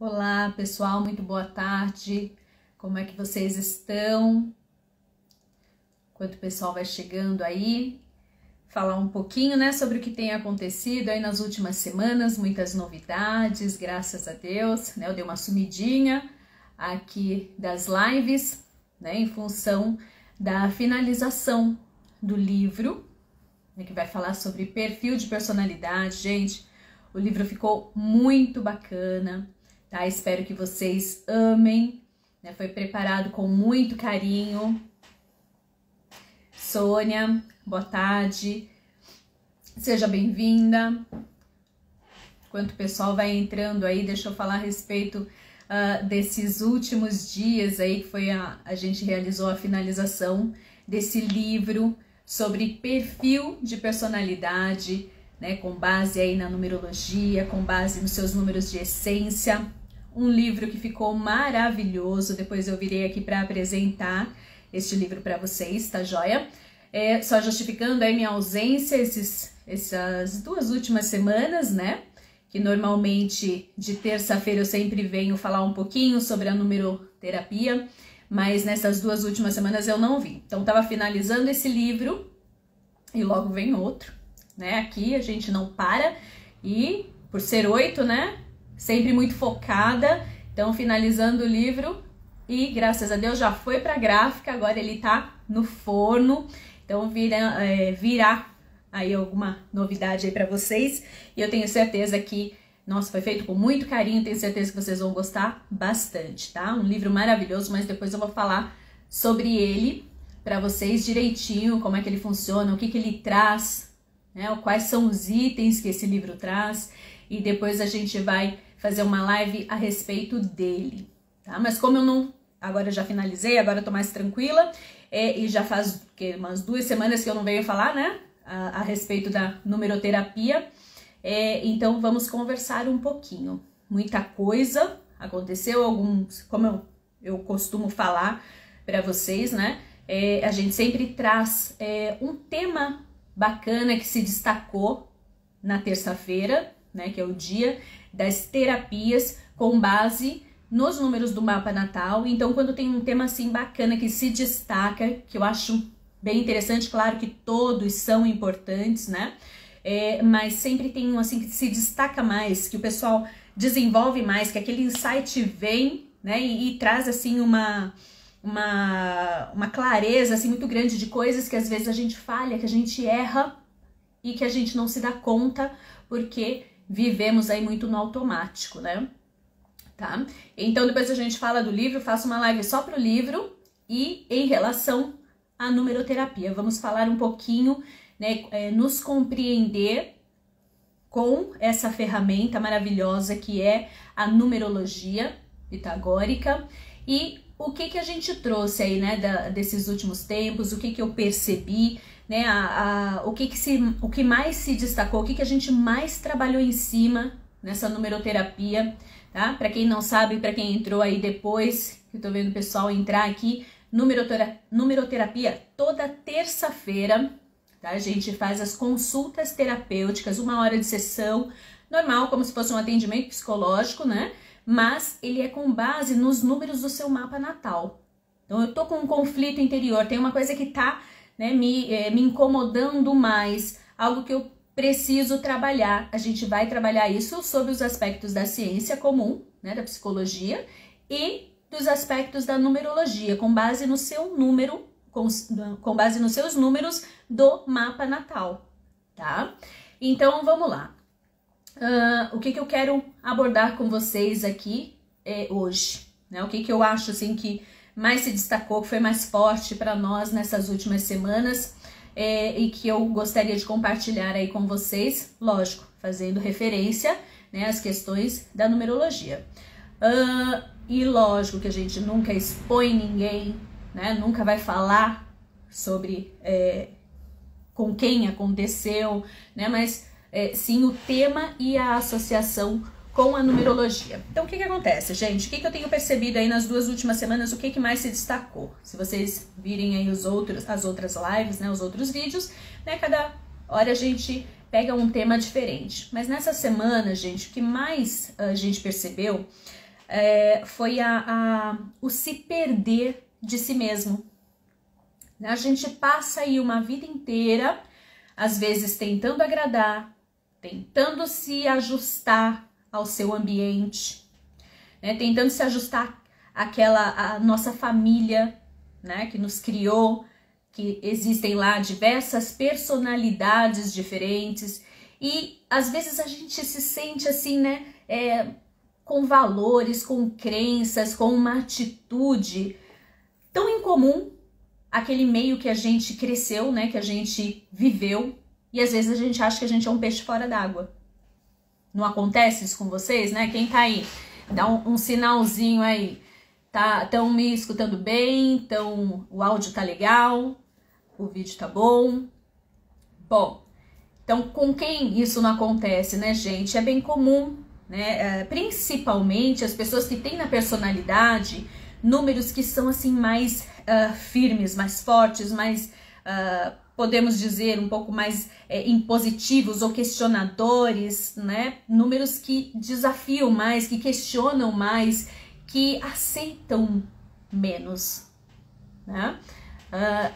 Olá, pessoal, muito boa tarde. Como é que vocês estão? Enquanto o pessoal vai chegando aí, falar um pouquinho, sobre o que tem acontecido aí nas últimas semanas, muitas novidades, graças a Deus, Eu dei uma sumidinha aqui das lives, em função da finalização do livro, que vai falar sobre perfil de personalidade. Gente, o livro ficou muito bacana. Tá? Espero que vocês amem, Foi preparado com muito carinho. Sônia, boa tarde, seja bem-vinda. Enquanto o pessoal vai entrando aí, deixa eu falar a respeito desses últimos dias aí, que foi a gente realizou a finalização desse livro sobre perfil de personalidade, com base aí na numerologia, com base nos seus números de essência. Um livro que ficou maravilhoso. Depois eu virei aqui para apresentar este livro para vocês, tá joia? Só justificando aí minha ausência essas duas últimas semanas, Que normalmente de terça-feira eu sempre venho falar um pouquinho sobre a numeroterapia, mas nessas duas últimas semanas eu não vim. Então tava finalizando esse livro e logo vem outro, Aqui a gente não para e por ser 8, Sempre muito focada, então finalizando o livro e graças a Deus já foi para gráfica, agora ele tá no forno, então virá aí alguma novidade aí para vocês e eu tenho certeza que, nossa, foi feito com muito carinho, tenho certeza que vocês vão gostar bastante, tá? Um livro maravilhoso, mas depois eu vou falar sobre ele para vocês direitinho, como é que ele funciona, o que que ele traz, Quais são os itens que esse livro traz e depois a gente vai fazer uma live a respeito dele, tá? Mas como eu não... Agora eu já finalizei, agora eu tô mais tranquila e já faz umas 2 semanas que eu não venho falar, a respeito da numeroterapia, então vamos conversar um pouquinho. Muita coisa aconteceu, como eu costumo falar para vocês, A gente sempre traz um tema bacana que se destacou na terça-feira, que é o dia das terapias com base nos números do mapa natal. Então, quando tem um tema assim bacana que se destaca, que eu acho bem interessante, claro que todos são importantes, mas sempre tem um assim que se destaca mais, que o pessoal desenvolve mais, que aquele insight vem, e traz assim uma clareza assim muito grande de coisas que às vezes a gente falha, que a gente erra e que a gente não se dá conta, porque vivemos aí muito no automático, Tá? Então depois a gente fala do livro, faço uma live só pro livro e em relação à numeroterapia. Vamos falar um pouquinho, nos compreender com essa ferramenta maravilhosa que é a numerologia pitagórica e o que a gente trouxe aí, desses últimos tempos, o que eu percebi, o que mais se destacou, o que a gente mais trabalhou em cima nessa numeroterapia, tá? Para quem não sabe, para quem entrou aí depois, que eu tô vendo o pessoal entrar aqui, numeroterapia toda terça-feira, tá? A gente faz as consultas terapêuticas, 1 hora de sessão, normal, como se fosse um atendimento psicológico, Mas ele é com base nos números do seu mapa natal. Então eu tô com um conflito interior, tem uma coisa que tá me incomodando mais, algo que eu preciso trabalhar. A gente vai trabalhar isso sob os aspectos da ciência comum, da psicologia, e dos aspectos da numerologia, com base no seu número, com base nos seus números do mapa natal, tá? Então vamos lá. O que eu quero abordar com vocês aqui hoje, O que eu acho assim que mais se destacou, que foi mais forte para nós nessas últimas semanas e que eu gostaria de compartilhar aí com vocês, lógico, fazendo referência às questões da numerologia. E lógico que a gente nunca expõe ninguém, Nunca vai falar sobre com quem aconteceu, Mas sim o tema e a associação com a numerologia. Então o que acontece, gente? O que eu tenho percebido aí nas 2 últimas semanas, o que mais se destacou? Se vocês virem aí as outras lives, os outros vídeos, cada hora a gente pega um tema diferente. Mas nessa semana, gente, o que mais a gente percebeu foi o se perder de si mesmo. A gente passa aí uma vida inteira, às vezes tentando agradar, tentando se ajustar ao seu ambiente, né? Tentando se ajustar à nossa família, né? Que nos criou, que existem lá diversas personalidades diferentes e às vezes a gente se sente assim, né? Com valores, com crenças, com uma atitude tão incomum àquele meio que a gente cresceu, né? Que a gente viveu. E às vezes a gente acha que a gente é um peixe fora d'água. Não acontece isso com vocês, né? Quem tá aí, dá um sinalzinho aí. Estão me escutando bem? O áudio tá legal? O vídeo tá bom? Bom, então com quem isso não acontece, né, gente? É bem comum, né? Principalmente as pessoas que têm na personalidade números que são assim mais firmes, mais fortes, mais... podemos dizer, um pouco mais impositivos ou questionadores, né? Números que desafiam mais, que questionam mais, que aceitam menos, né?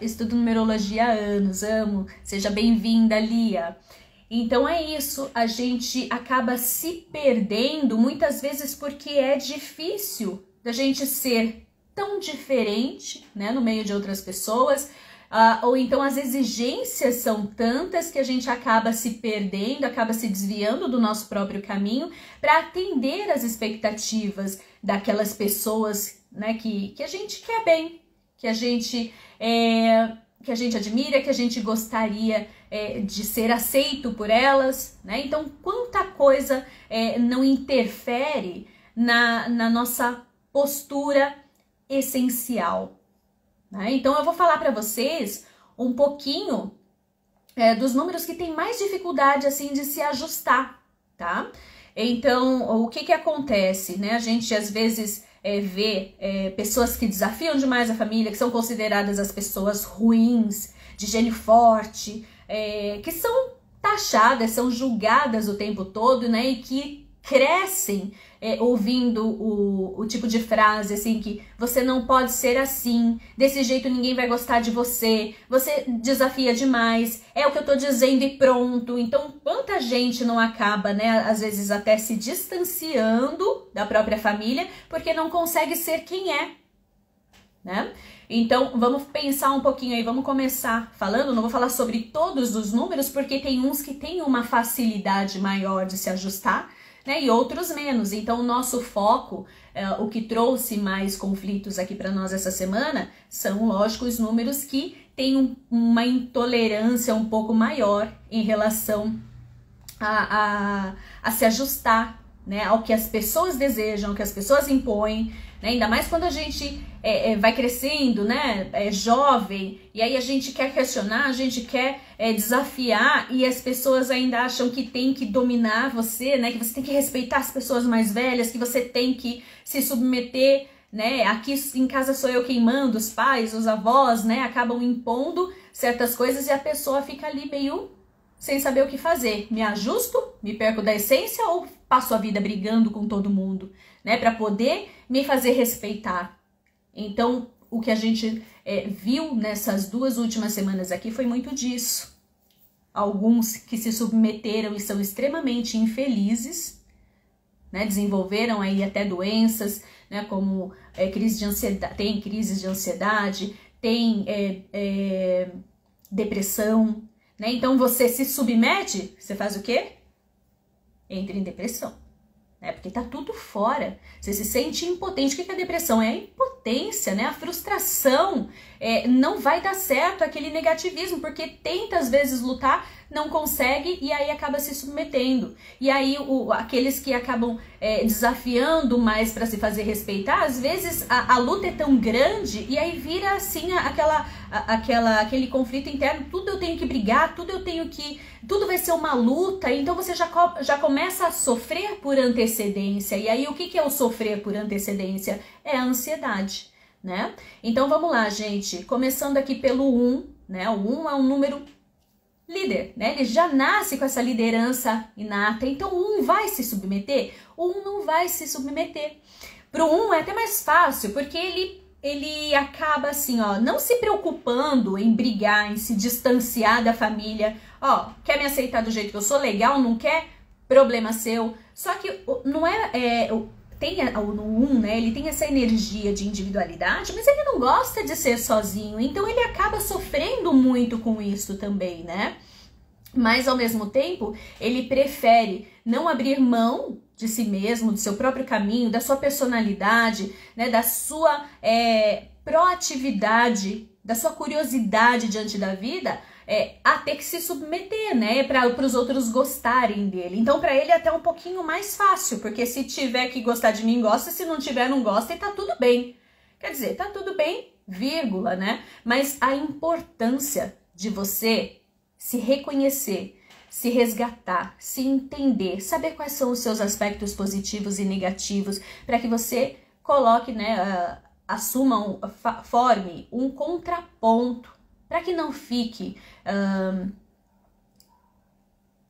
Estudo numerologia há anos, amo. Seja bem-vinda, Lia. Então é isso, a gente acaba se perdendo muitas vezes porque é difícil da gente ser tão diferente, né, no meio de outras pessoas. Ou então as exigências são tantas que a gente acaba se perdendo, acaba se desviando do nosso próprio caminho para atender as expectativas daquelas pessoas, né, que a gente quer bem, que a gente admira, que a gente gostaria de ser aceito por elas, né? Então, quanta coisa não interfere na nossa postura essencial. Então eu vou falar para vocês um pouquinho dos números que tem mais dificuldade assim de se ajustar, tá? Então o que acontece, né? A gente às vezes vê pessoas que desafiam demais a família, que são consideradas as pessoas ruins, de gênio forte, que são taxadas, são julgadas o tempo todo, né? E que crescem ouvindo o tipo de frase assim que você não pode ser assim, desse jeito ninguém vai gostar de você, você desafia demais, é o que eu tô dizendo e pronto. Então quanta gente não acaba, né, às vezes até se distanciando da própria família porque não consegue ser quem é, né? Então vamos pensar um pouquinho aí, vamos começar falando, não vou falar sobre todos os números porque tem uns que têm uma facilidade maior de se ajustar, né, e outros menos. Então o nosso foco, o que trouxe mais conflitos aqui para nós essa semana, são, lógico, os números que têm uma intolerância um pouco maior em relação a se ajustar, né, ao que as pessoas desejam, ao que as pessoas impõem, né, ainda mais quando a gente vai crescendo, né, jovem, e aí a gente quer questionar, a gente quer desafiar, e as pessoas ainda acham que tem que dominar você, né, que você tem que respeitar as pessoas mais velhas, que você tem que se submeter, né, aqui em casa sou eu quem manda, os pais, os avós, né, acabam impondo certas coisas e a pessoa fica ali meio sem saber o que fazer. Me ajusto, me perco da essência ou passo a vida brigando com todo mundo, né, para poder me fazer respeitar. Então, o que a gente viu nessas 2 últimas semanas aqui foi muito disso. Alguns que se submeteram e são extremamente infelizes, né, desenvolveram aí até doenças, né, como crise de ansiedade, tem crises de ansiedade, tem depressão, né? Então você se submete, você faz o quê? Entra em depressão, né? Porque tá tudo fora. Você se sente impotente. O que é a depressão? É a impotência, né? A frustração. Não vai dar certo aquele negativismo, porque tenta às vezes lutar, não consegue e aí acaba se submetendo. E aí aqueles que acabam desafiando mais para se fazer respeitar, às vezes a luta é tão grande e aí vira assim aquele conflito interno. Tudo eu tenho que brigar, tudo vai ser uma luta. Então você já começa a sofrer por antecedência. E aí o que é o sofrer por antecedência? É a ansiedade, né? Então vamos lá, gente, começando aqui pelo 1, né? O 1 é um número líder, né? Ele já nasce com essa liderança inata, então o 1 vai se submeter? O 1 não vai se submeter, Pro um é até mais fácil, porque ele acaba assim, ó, não se preocupando em brigar, em se distanciar da família. Ó, quer me aceitar do jeito que eu sou? Legal, não quer? Problema seu. Só que não no um, né, ele tem essa energia de individualidade, mas ele não gosta de ser sozinho, então ele acaba sofrendo muito com isso também, né? Mas ao mesmo tempo, ele prefere não abrir mão de si mesmo, do seu próprio caminho, da sua personalidade, né, da sua proatividade, da sua curiosidade diante da vida, a ter que se submeter, né, para os outros gostarem dele. Então, para ele é até um pouquinho mais fácil, porque se tiver que gostar de mim, gosta, se não tiver, não gosta, e tá tudo bem. Quer dizer, tá tudo bem, vírgula, né? Mas a importância de você se reconhecer, se resgatar, se entender, saber quais são os seus aspectos positivos e negativos, para que você coloque, né, forme um contraponto, para que não fique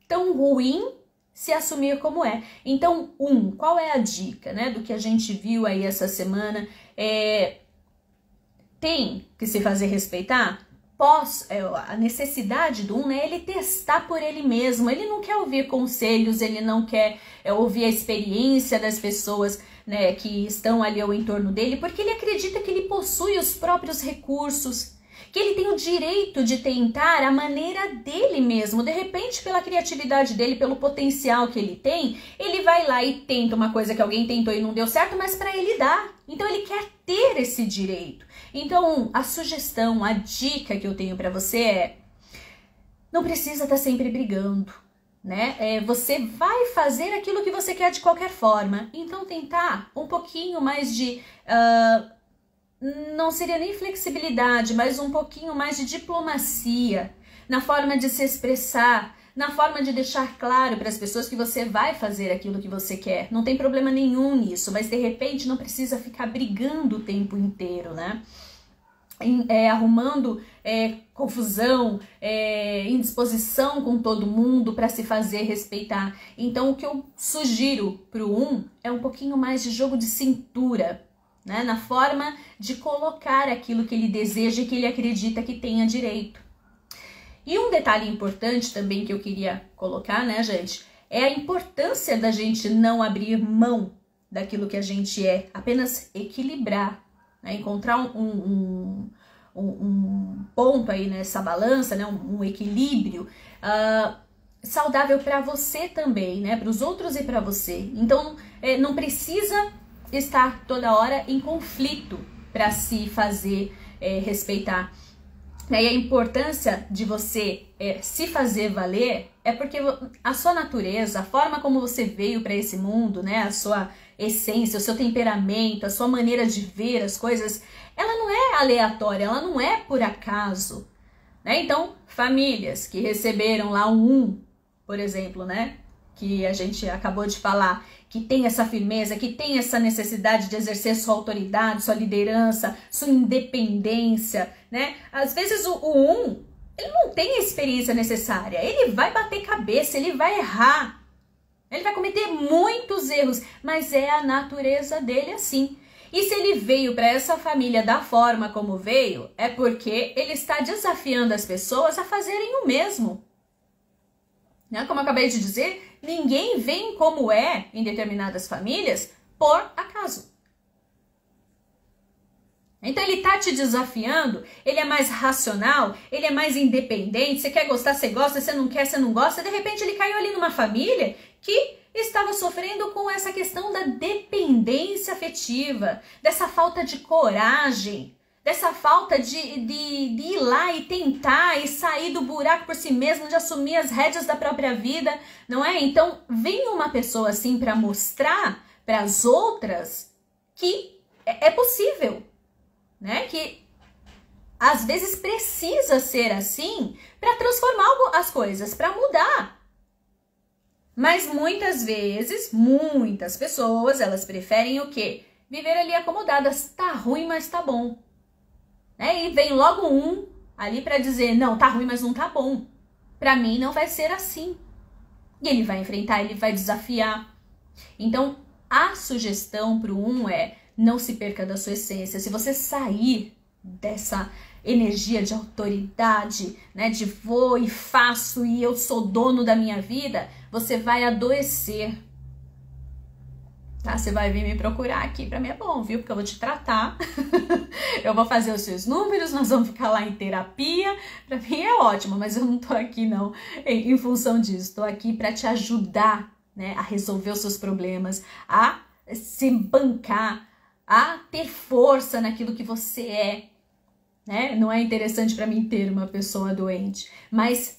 tão ruim se assumir como é. Então, qual é a dica, né, do que a gente viu aí essa semana? Tem que se fazer respeitar? A necessidade do né, ele testar por ele mesmo. Ele não quer ouvir conselhos, ele não quer ouvir a experiência das pessoas, né, que estão ali ao entorno dele, porque ele acredita que ele possui os próprios recursos, que ele tem o direito de tentar a maneira dele mesmo. De repente, pela criatividade dele, pelo potencial que ele tem, ele vai lá e tenta uma coisa que alguém tentou e não deu certo, mas para ele dá. Então ele quer ter esse direito. Então a sugestão, a dica que eu tenho para você é: não precisa estar sempre brigando, né? Você vai fazer aquilo que você quer de qualquer forma. Então tentar um pouquinho mais de não seria nem flexibilidade, mas um pouquinho mais de diplomacia na forma de se expressar, na forma de deixar claro para as pessoas que você vai fazer aquilo que você quer. Não tem problema nenhum nisso, mas de repente não precisa ficar brigando o tempo inteiro, né? Arrumando confusão, indisposição com todo mundo para se fazer respeitar. Então o que eu sugiro pro é um pouquinho mais de jogo de cintura, né, na forma de colocar aquilo que ele deseja e que ele acredita que tenha direito. E um detalhe importante também que eu queria colocar, né, gente, é a importância da gente não abrir mão daquilo que a gente é, apenas equilibrar, né, encontrar um ponto aí nessa balança, né, um equilíbrio saudável para você também, né, para os outros e para você. Então, não precisa estar toda hora em conflito para se fazer respeitar. E a importância de você se fazer valer é porque a sua natureza, a forma como você veio para esse mundo, né, a sua essência, o seu temperamento, a sua maneira de ver as coisas, ela não é aleatória, ela não é por acaso, né? Então, famílias que receberam lá por exemplo, né, que a gente acabou de falar, que tem essa firmeza, que tem essa necessidade de exercer sua autoridade, sua liderança, sua independência, né? Às vezes ele não tem a experiência necessária, ele vai bater cabeça, ele vai errar, ele vai cometer muitos erros, mas é a natureza dele assim. E se ele veio para essa família da forma como veio, é porque ele está desafiando as pessoas a fazerem o mesmo. Né? Como eu acabei de dizer, ninguém vem como é em determinadas famílias por acaso. Então ele tá te desafiando, ele é mais racional, ele é mais independente, você quer gostar, você gosta, você não quer, você não gosta. De repente ele caiu ali numa família que estava sofrendo com essa questão da dependência afetiva, dessa falta de coragem, dessa falta de ir lá e tentar e sair do buraco por si mesmo, de assumir as rédeas da própria vida, não é? Então vem uma pessoa assim para mostrar para as outras que é possível, né? Que às vezes precisa ser assim para transformar as coisas, para mudar. Mas muitas vezes, muitas pessoas, elas preferem o quê? Viver ali acomodadas. Tá ruim, mas tá bom. E vem logo ali para dizer, não, tá ruim, mas não tá bom. Para mim não vai ser assim. E ele vai enfrentar, ele vai desafiar. Então, a sugestão para o 1 é: não se perca da sua essência. Se você sair dessa energia de autoridade, né, de vou e faço e eu sou dono da minha vida, você vai adoecer. Tá? Você vai vir me procurar aqui, pra mim é bom, viu? Porque eu vou te tratar, eu vou fazer os seus números, nós vamos ficar lá em terapia, pra mim é ótimo, mas eu não tô aqui não em função disso, tô aqui pra te ajudar, né, a resolver os seus problemas, a se bancar, a ter força naquilo que você é, né? Não é interessante pra mim ter uma pessoa doente, mas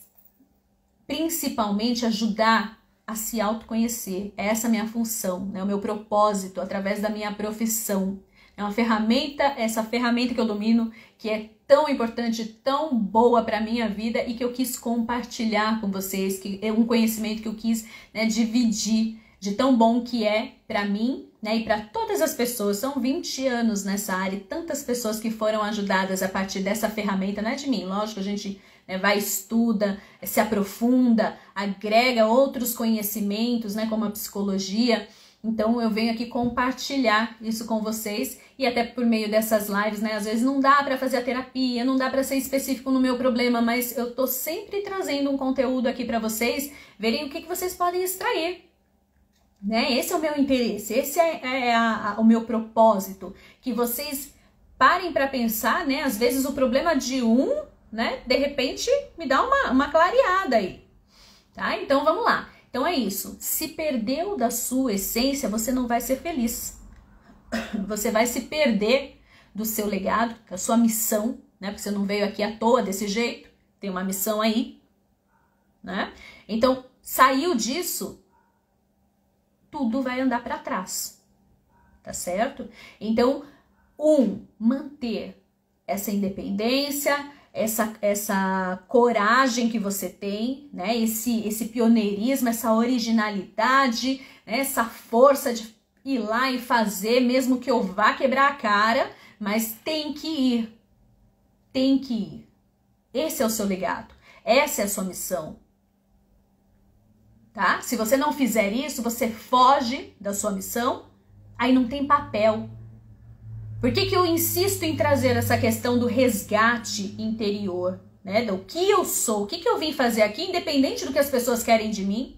principalmente ajudar a se autoconhecer. Essa é a minha função, né? O meu propósito através da minha profissão. É uma ferramenta, essa ferramenta que eu domino, que é tão importante, tão boa para a minha vida e que eu quis compartilhar com vocês, que é um conhecimento que eu quis, né, dividir, de tão bom que é para mim, né, e para todas as pessoas. São 20 anos nessa área, tantas pessoas que foram ajudadas a partir dessa ferramenta, não é de mim, lógico, a gente vai, estuda, se aprofunda, agrega outros conhecimentos, né, como a psicologia. Então eu venho aqui compartilhar isso com vocês e até por meio dessas lives, né, às vezes não dá para fazer a terapia, não dá para ser específico no meu problema, mas eu tô sempre trazendo um conteúdo aqui para vocês verem o que vocês podem extrair. Né? Esse é o meu interesse, esse é o meu propósito, que vocês parem para pensar, né? Às vezes o problema de um, né? De repente me dá uma clareada aí, tá? Então vamos lá. Então é isso. Se perdeu da sua essência, você não vai ser feliz. Você vai se perder do seu legado, da sua missão, né? Porque você não veio aqui à toa desse jeito. Tem uma missão aí, né? Então saiu disso, tudo vai andar para trás, tá certo? Então, manter essa independência, essa coragem que você tem, né? Esse pioneirismo, essa originalidade, né? Essa força de ir lá e fazer, mesmo que eu vá quebrar a cara, mas tem que ir. Tem que ir. Esse é o seu legado. Essa é a sua missão. Tá? Se você não fizer isso, você foge da sua missão, aí não tem papel. Por que eu insisto em trazer essa questão do resgate interior, né? Do que eu sou, o que eu vim fazer aqui, independente do que as pessoas querem de mim,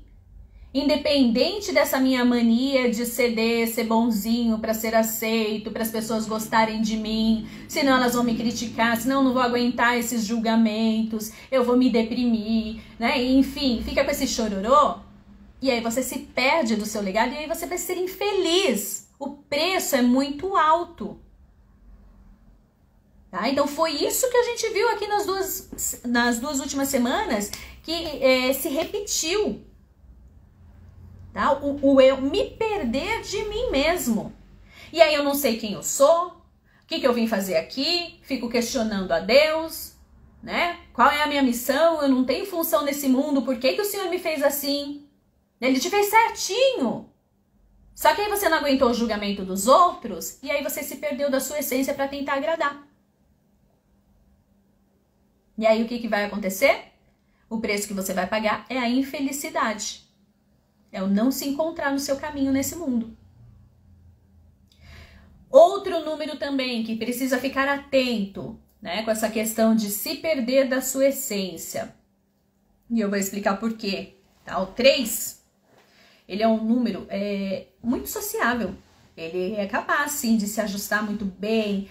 independente dessa minha mania de ceder, ser bonzinho para ser aceito, para as pessoas gostarem de mim, senão elas vão me criticar, senão eu não vou aguentar esses julgamentos, eu vou me deprimir, né? Enfim, fica com esse chororô e aí você se perde do seu legado e aí você vai ser infeliz. O preço é muito alto. Tá? Então foi isso que a gente viu aqui nas duas últimas semanas, que se repetiu. Tá? O eu me perder de mim mesmo. E aí eu não sei quem eu sou, o que eu vim fazer aqui, fico questionando a Deus, né? Qual é a minha missão? Eu não tenho função nesse mundo, por que o Senhor me fez assim? Ele te fez certinho. Só que aí você não aguentou o julgamento dos outros e aí você se perdeu da sua essência para tentar agradar. E aí o que vai acontecer? O preço que você vai pagar é a infelicidade. É o não se encontrar no seu caminho nesse mundo. Outro número também que precisa ficar atento, né, com essa questão de se perder da sua essência. E eu vou explicar por quê. Tá? O 3, ele é um número muito sociável. Ele é capaz, sim, de se ajustar muito bem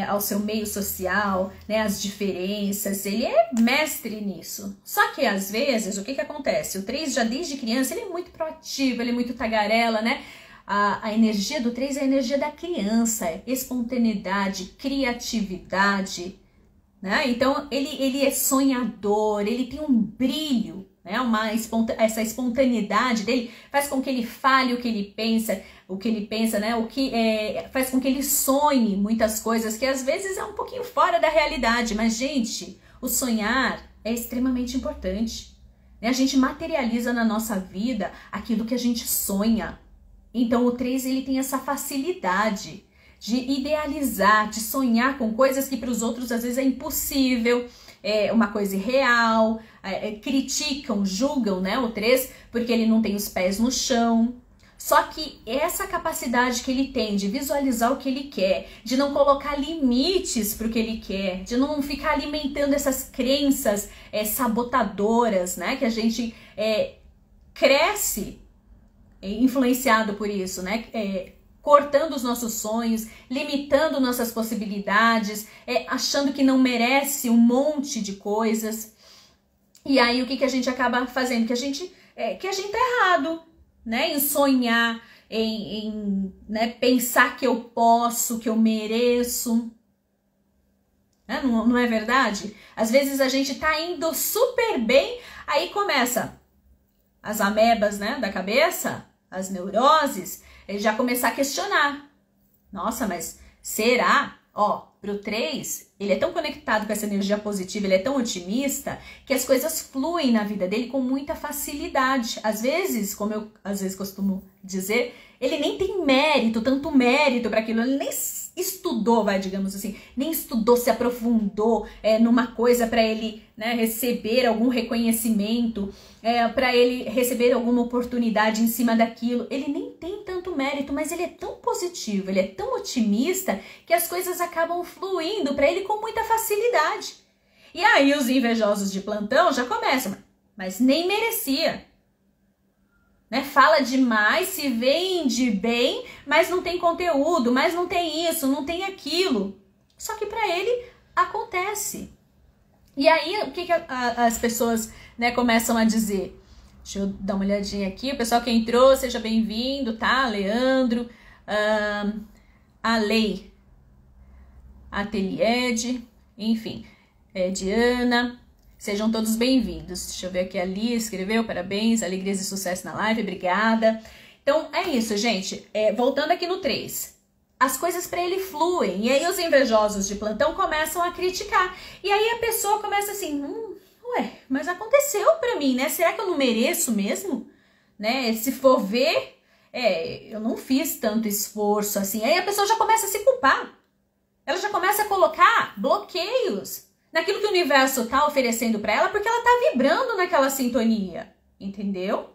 ao seu meio social, né, as diferenças. Ele é mestre nisso. Só que, às vezes, o que acontece? O 3, já desde criança, ele é muito proativo, ele é muito tagarela, né? A energia do 3 é a energia da criança, espontaneidade, criatividade, né? Então, ele é sonhador, ele tem um brilho, né? Essa espontaneidade dele faz com que ele fale o que ele pensa, né? Faz com que ele sonhe muitas coisas que às vezes é um pouquinho fora da realidade. Mas, gente, o sonhar é extremamente importante, né? A gente materializa na nossa vida aquilo que a gente sonha. Então, o 3, ele tem essa facilidade de idealizar, de sonhar com coisas que para os outros às vezes é impossível, é uma coisa irreal, criticam, julgam, né, o 3, porque ele não tem os pés no chão. Só que essa capacidade que ele tem de visualizar o que ele quer, de não colocar limites para o que ele quer, de não ficar alimentando essas crenças sabotadoras, né? Que a gente cresce influenciado por isso, né? Cortando os nossos sonhos, limitando nossas possibilidades, achando que não merece um monte de coisas. E aí o que a gente acaba fazendo? Que a gente tá errado, né? Em sonhar, né, pensar que eu posso, que eu mereço. Não é verdade? Às vezes a gente tá indo super bem, aí começa as amebas, né, da cabeça, as neuroses, ele já começar a questionar. Nossa, mas será? Pro 3, ele é tão conectado com essa energia positiva, ele é tão otimista, que as coisas fluem na vida dele com muita facilidade. Às vezes, como eu costumo dizer, ele nem tem tanto mérito para aquilo, ele nem estudou, digamos assim, nem estudou, se aprofundou numa coisa para ele, né, receber algum reconhecimento, para ele receber alguma oportunidade em cima daquilo. Ele nem tem tanto mérito, mas ele é tão positivo, ele é tão otimista que as coisas acabam fluindo para ele com muita facilidade. E aí os invejosos de plantão já começam, mas nem merecia. Né? Fala demais, se vende bem, mas não tem conteúdo, mas não tem isso, não tem aquilo. Só que para ele acontece. E aí o que as pessoas, né, começam a dizer? Deixa eu dar uma olhadinha aqui. O pessoal que entrou, seja bem-vindo, tá? Leandro, a Lei, Ateliede, enfim, Diana. Sejam todos bem-vindos. Deixa eu ver aqui, a Lia escreveu, parabéns, alegrias e sucesso na live, obrigada. Então, é isso, gente. Voltando aqui no 3. As coisas para ele fluem. E aí os invejosos de plantão começam a criticar. E aí a pessoa começa assim, mas aconteceu para mim, né? Será que eu não mereço mesmo? Né? Se for ver, eu não fiz tanto esforço assim. Aí a pessoa já começa a se culpar. Ela já começa a colocar bloqueios naquilo que o universo tá oferecendo para ela, porque ela tá vibrando naquela sintonia, entendeu?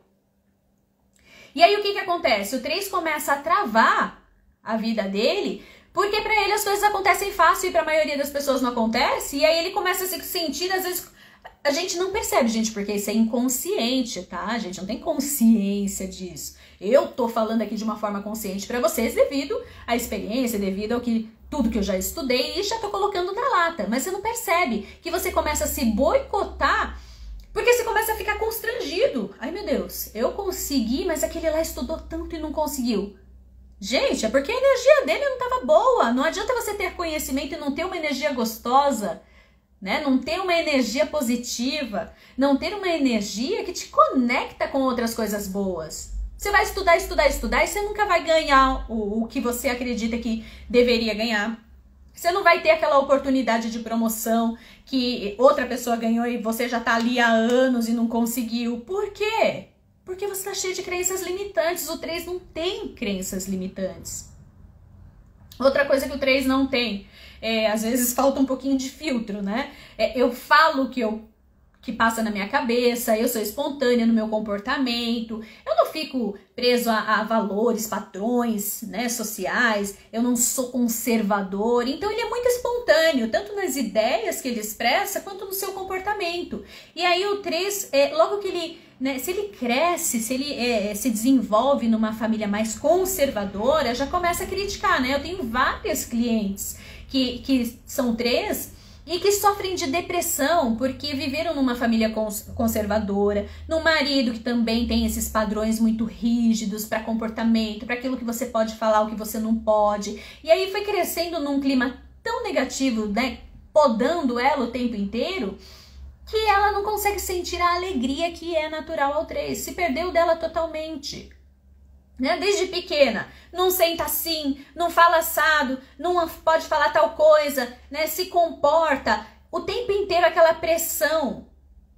E aí o que acontece? O 3 começa a travar a vida dele, porque para ele as coisas acontecem fácil e para a maioria das pessoas não acontece, e aí ele começa a se sentir, às vezes, a gente não percebe, gente, porque isso é inconsciente, tá? A gente não tem consciência disso. Eu tô falando aqui de uma forma consciente para vocês devido à experiência, devido ao que tudo que eu já estudei e já tô colocando na lata. Mas você não percebe que você começa a se boicotar porque você começa a ficar constrangido. Ai, meu Deus, eu consegui, mas aquele lá estudou tanto e não conseguiu. Gente, é porque a energia dele não tava boa. Não adianta você ter conhecimento e não ter uma energia gostosa, né? Não ter uma energia positiva, não ter uma energia que te conecta com outras coisas boas. Você vai estudar e você nunca vai ganhar o que você acredita que deveria ganhar. Você não vai ter aquela oportunidade de promoção que outra pessoa ganhou e você já tá ali há anos e não conseguiu. Por quê? Porque você tá cheio de crenças limitantes. O 3 não tem crenças limitantes. Outra coisa que o 3 não tem, às vezes falta um pouquinho de filtro, né? Eu falo o que passa na minha cabeça, eu sou espontânea no meu comportamento, eu não fico preso a valores, padrões, né, sociais, eu não sou conservador, então ele é muito espontâneo, tanto nas ideias que ele expressa, quanto no seu comportamento. E aí o 3, logo que ele, né, se ele cresce, se ele se desenvolve numa família mais conservadora, já começa a criticar, né? Eu tenho várias clientes que são 3, e que sofrem de depressão porque viveram numa família conservadora, num marido que também tem esses padrões muito rígidos para comportamento, para aquilo que você pode falar, o que você não pode. E aí foi crescendo num clima tão negativo, né, podando ela o tempo inteiro, que ela não consegue sentir a alegria que é natural ao 3, se perdeu dela totalmente. Né? Desde pequena, não senta assim, não fala assado, não pode falar tal coisa, né? Se comporta o tempo inteiro aquela pressão,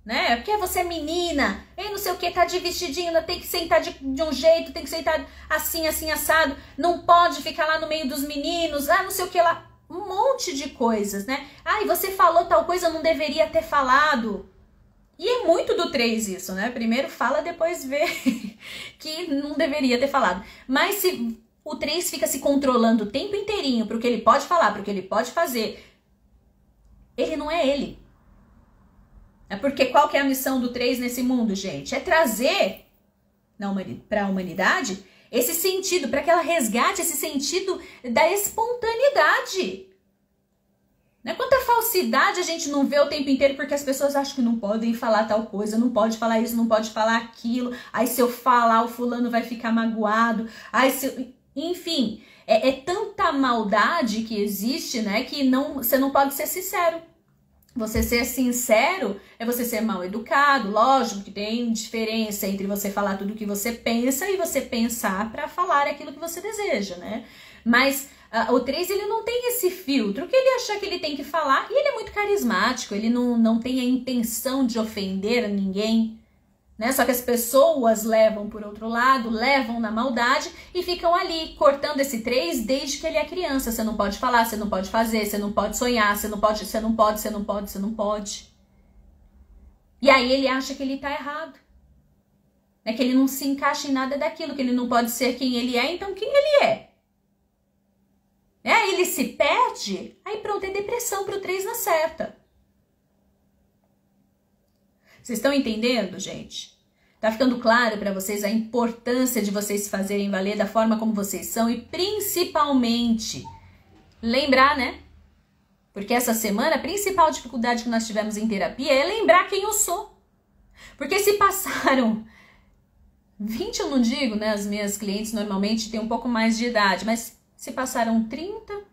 né? Porque você é menina, e não sei o que, tá de vestidinho, tem que sentar de um jeito, tem que sentar assim, assim, assado, não pode ficar lá no meio dos meninos, não sei o que lá, um monte de coisas, né? E você falou tal coisa, não deveria ter falado. E é muito do 3 isso, né? Primeiro fala, depois vê que não deveria ter falado. Mas se o 3 fica se controlando o tempo inteirinho pro que ele pode falar, pro que ele pode fazer, ele não é ele. É porque qual que é a missão do 3 nesse mundo, gente? É trazer para a humanidade esse sentido, para que ela resgate esse sentido da espontaneidade. Né? Quanta falsidade a gente não vê o tempo inteiro porque as pessoas acham que não podem falar tal coisa, não pode falar isso, não pode falar aquilo. Aí se eu falar, o fulano vai ficar magoado. Aí enfim, é tanta maldade que existe, né, que você não pode ser sincero. Você ser sincero é você ser mal educado, lógico que tem diferença entre você falar tudo o que você pensa e você pensar para falar aquilo que você deseja, né? Mas o 3, ele não tem esse filtro, que ele acha que ele tem que falar, e ele é muito carismático, ele não tem a intenção de ofender ninguém, né? Só que as pessoas levam por outro lado, levam na maldade e ficam ali cortando esse 3 desde que ele é criança. Você não pode falar, você não pode fazer, você não pode sonhar, você não pode. E aí ele acha que ele tá errado. É que ele não se encaixa em nada daquilo, que ele não pode ser quem ele é, então quem ele é? Aí ele se perde, aí pronto, é depressão pro 3 na certa. Vocês estão entendendo, gente? Tá ficando claro para vocês a importância de vocês se fazerem valer da forma como vocês são e principalmente lembrar, né? Porque essa semana a principal dificuldade que nós tivemos em terapia é lembrar quem eu sou. Porque se passaram 20, eu não digo, né? As minhas clientes normalmente têm um pouco mais de idade, mas se passaram 30,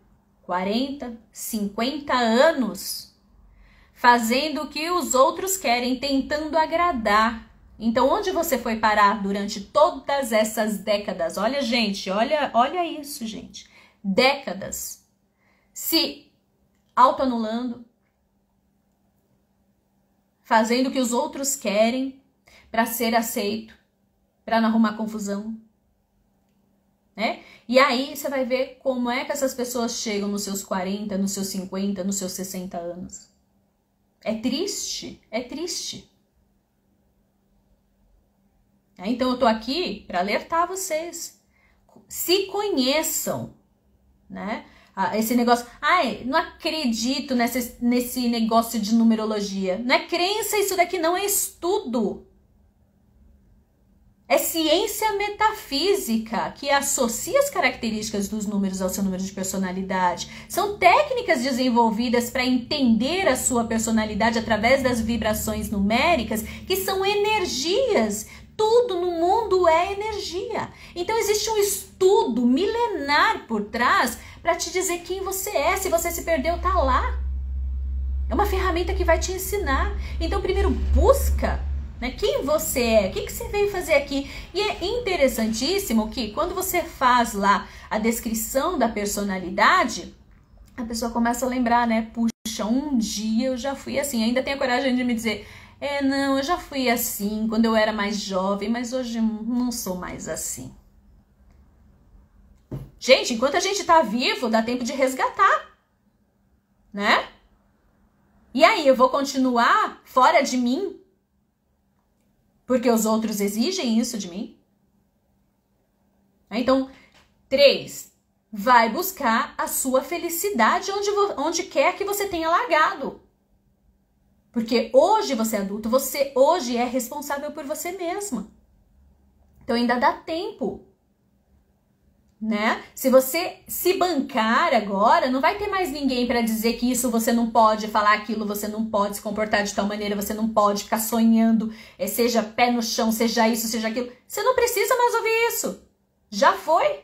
40, 50 anos fazendo o que os outros querem, tentando agradar. Então, onde você foi parar durante todas essas décadas? Olha, gente, olha isso, gente. Décadas se autoanulando, fazendo o que os outros querem para ser aceito, para não arrumar confusão, né? E aí você vai ver como é que essas pessoas chegam nos seus 40, nos seus 50, nos seus 60 anos. É triste, é triste. Então eu tô aqui para alertar vocês. Se conheçam, né? Esse negócio, não acredito nesse negócio de numerologia. Não é crença isso daqui, não, é estudo. É ciência metafísica que associa as características dos números ao seu número de personalidade. São técnicas desenvolvidas para entender a sua personalidade através das vibrações numéricas, que são energias. Tudo no mundo é energia. Então existe um estudo milenar por trás para te dizer quem você é. Se você se perdeu, tá lá. É uma ferramenta que vai te ensinar. Então primeiro busca, né, quem você é, o que você veio fazer aqui. E é interessantíssimo que quando você faz lá a descrição da personalidade, a pessoa começa a lembrar, né? Puxa, um dia eu já fui assim. Ainda tem a coragem de me dizer, não, eu já fui assim quando eu era mais jovem, mas hoje não sou mais assim. Gente, enquanto a gente tá vivo, dá tempo de resgatar, né? E aí, eu vou continuar fora de mim? Porque os outros exigem isso de mim? Então, 3, vai buscar a sua felicidade onde quer que você tenha largado. Porque hoje você é adulto, você hoje é responsável por você mesma. Então ainda dá tempo, né? Se você se bancar agora, não vai ter mais ninguém para dizer que isso você não pode falar, aquilo você não pode se comportar de tal maneira, você não pode ficar sonhando, seja pé no chão, seja isso, seja aquilo. Você não precisa mais ouvir isso. Já foi.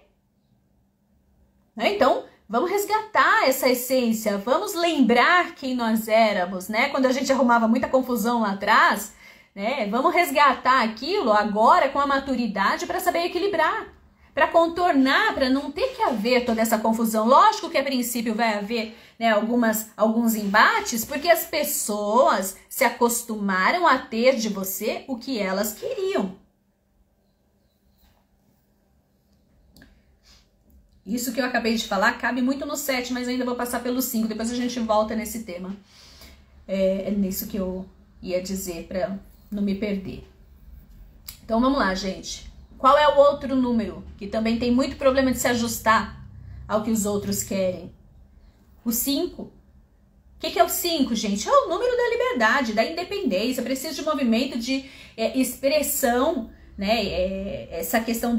Né? Então, vamos resgatar essa essência, vamos lembrar quem nós éramos, né? Quando a gente arrumava muita confusão lá atrás, né? Vamos resgatar aquilo agora com a maturidade para saber equilibrar. Para contornar, para não ter que haver toda essa confusão. Lógico que a princípio vai haver, né, alguns embates, porque as pessoas se acostumaram a ter de você o que elas queriam. Isso que eu acabei de falar cabe muito no 7, mas ainda vou passar pelo 5, depois a gente volta nesse tema. É nisso que eu ia dizer para não me perder. Então vamos lá, gente. Qual é o outro número que também tem muito problema de se ajustar ao que os outros querem? O 5. O que é o 5, gente? É o número da liberdade, da independência. Precisa de movimento, de expressão, né? Essa questão